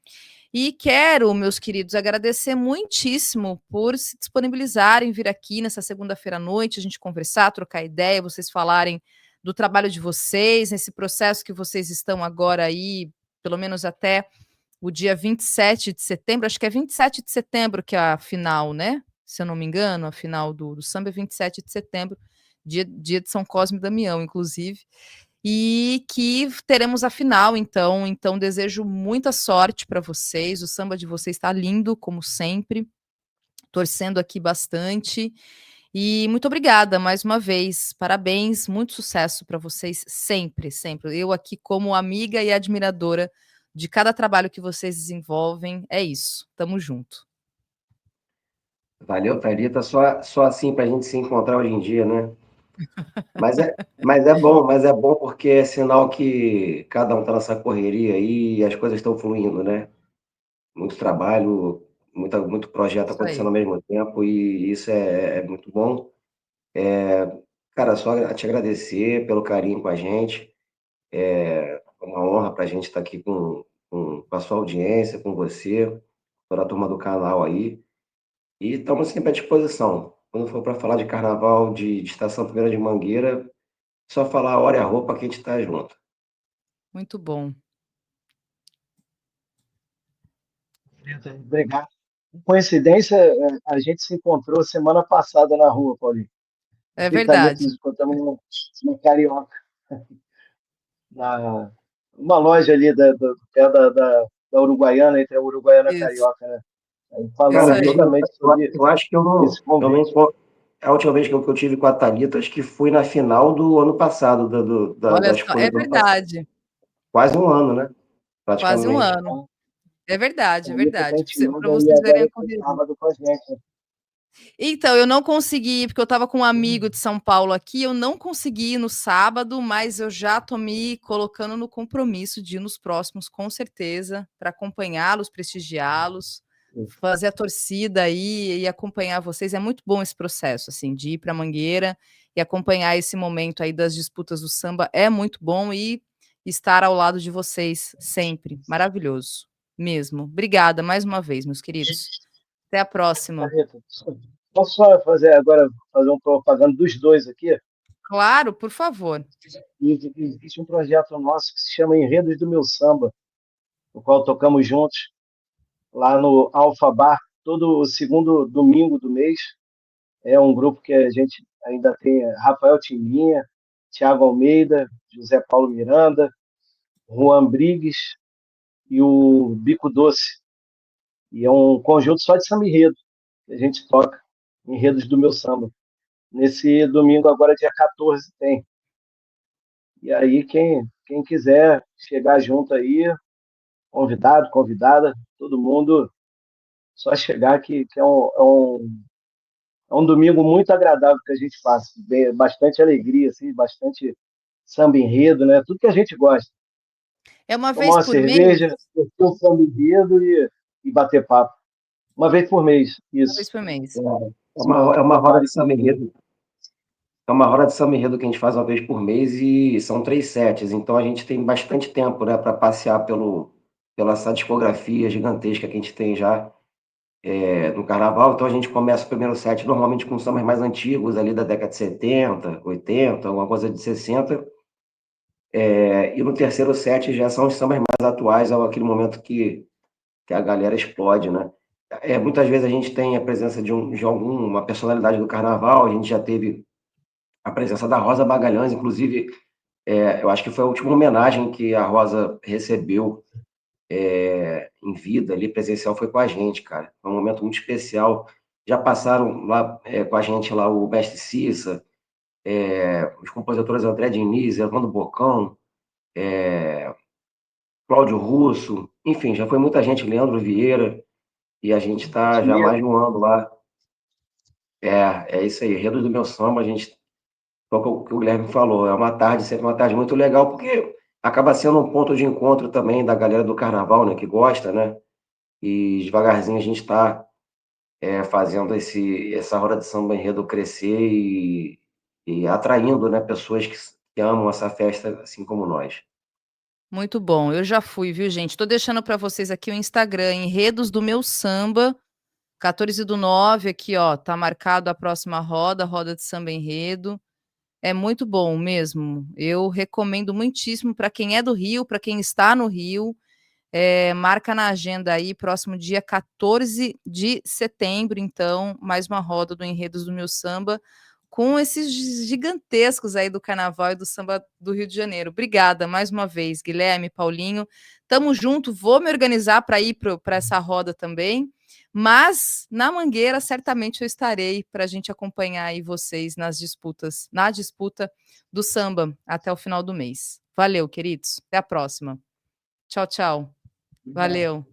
E quero, meus queridos, agradecer muitíssimo por se disponibilizarem, vir aqui nessa segunda-feira à noite, a gente conversar, trocar ideia, vocês falarem do trabalho de vocês, nesse processo que vocês estão agora aí, pelo menos até o dia 27 de setembro, acho que é 27 de setembro que é a final, né? Se eu não me engano, a final do samba é 27 de setembro, dia de São Cosme e Damião, inclusive. E que teremos a final, então desejo muita sorte para vocês, o samba de vocês está lindo, como sempre, torcendo aqui bastante, e muito obrigada mais uma vez, parabéns, muito sucesso para vocês sempre, sempre, eu aqui como amiga e admiradora de cada trabalho que vocês desenvolvem, é isso, tamo junto. Valeu, Thalita. Só assim para a gente se encontrar hoje em dia, né? Mas é bom porque é sinal que cada um está nessa correria aí e as coisas estão fluindo, né? Muito trabalho, muito projeto Isso acontecendo aí. ao mesmo tempo e isso é muito bom. Cara, só te agradecer pelo carinho com a gente. É uma honra para a gente estar aqui com a sua audiência, com você, toda a turma do canal aí. E estamos sempre à disposição. Quando for para falar de carnaval, de Estação Primeira de Mangueira, só falar a hora e a roupa que a gente está junto. Muito bom. Obrigado. Coincidência, a gente se encontrou semana passada na rua, Paulinho. É E Thalita, verdade. nos encontramos no Carioca, uma loja ali pé da Uruguaiana, entre a Uruguaiana e a Isso, Carioca, né? Aí falamos isso Cara, aí. justamente sobre eu acho que esse eu não convite. a última vez que eu tive com a Thalita, acho que foi na final do ano passado, Olha da só, escolha é do ano passado. verdade, Quase um ano, né? quase um Praticamente. ano. É verdade, é Thalita tá verdade. intimada Para aí vocês verem agora a esse correria. sábado com a gente. Então, eu não consegui, porque eu estava com um amigo de São Paulo aqui, eu não consegui ir no sábado, mas eu já estou me colocando no compromisso de ir nos próximos, com certeza, para acompanhá-los, prestigiá-los, fazer a torcida aí e acompanhar vocês. É muito bom esse processo, assim, de ir para Mangueira e acompanhar esse momento aí das disputas do samba. É muito bom e estar ao lado de vocês sempre. Maravilhoso, mesmo. Obrigada mais uma vez, meus queridos. Até a próxima. Thalita, posso só fazer um propaganda dos dois aqui? Claro, por favor. Existe um projeto nosso que se chama Enredos do Meu Samba. no qual tocamos juntos lá no Alfa Bar, todo o segundo domingo do mês. É um grupo que a gente ainda tem Rafael Timbinha, Thiago Almeida, José Paulo Miranda, Juan Brigues e o Bico Doce. E é um conjunto só de samba enredo, que a gente toca, enredos do meu samba. Nesse domingo, agora dia 14, tem. E aí, quem quiser chegar junto aí, convidado, convidada, todo mundo, só chegar que é um domingo muito agradável que a gente passa. Bastante alegria, assim, bastante samba enredo, né? Tudo que a gente gosta. É uma Tomar vez uma por mês? cerveja, curtir um samba enredo e bater papo. Uma vez por mês, Uma vez isso. por mês. É uma roda de samba enredo. É uma roda de samba enredo que a gente faz uma vez por mês e são 3 sets, então a gente tem bastante tempo, né, para passear pela essa discografia gigantesca que a gente tem já no carnaval. Então a gente começa o primeiro set normalmente com sambas mais antigos, ali da década de 70, 80, alguma coisa de 60. E no terceiro set já são os sambas mais atuais, é aquele momento que a galera explode, né? Muitas vezes a gente tem a presença de alguma personalidade do carnaval, a gente já teve a presença da Rosa Magalhães, inclusive, eu acho que foi a última homenagem que a Rosa recebeu em vida ali, presencial, foi com a gente, cara. Foi um momento muito especial. Já passaram lá com a gente lá o Mestre Cissa, os compositores André Diniz, Evandro Bocão, Cláudio Russo, enfim, já foi muita gente, Leandro Vieira, e a gente está já há mais de um ano lá. É isso aí, Enredo do Meu Samba, a gente, foi o que o Guilherme falou, é uma tarde, sempre uma tarde muito legal, porque acaba sendo um ponto de encontro também da galera do carnaval, né, que gosta, né, e devagarzinho a gente está fazendo essa roda de samba enredo crescer e atraindo, né, pessoas que amam essa festa assim como nós. Muito bom, eu já fui, viu, gente? Tô deixando para vocês aqui o Instagram, Enredos do Meu Samba, 14/9, aqui, ó, tá marcado a próxima roda, roda de samba enredo. É muito bom mesmo. Eu recomendo muitíssimo para quem é do Rio, para quem está no Rio. Marca na agenda aí, próximo dia 14 de setembro, então, mais uma roda do Enredos do Meu Samba, com esses gigantescos aí do carnaval e do samba do Rio de Janeiro. Obrigada mais uma vez, Guilherme, Paulinho. Tamo junto, vou me organizar para ir para essa roda também. Mas na Mangueira, certamente eu estarei para a gente acompanhar aí vocês na disputa do samba até o final do mês. Valeu, queridos. Até a próxima. Tchau, tchau. Valeu.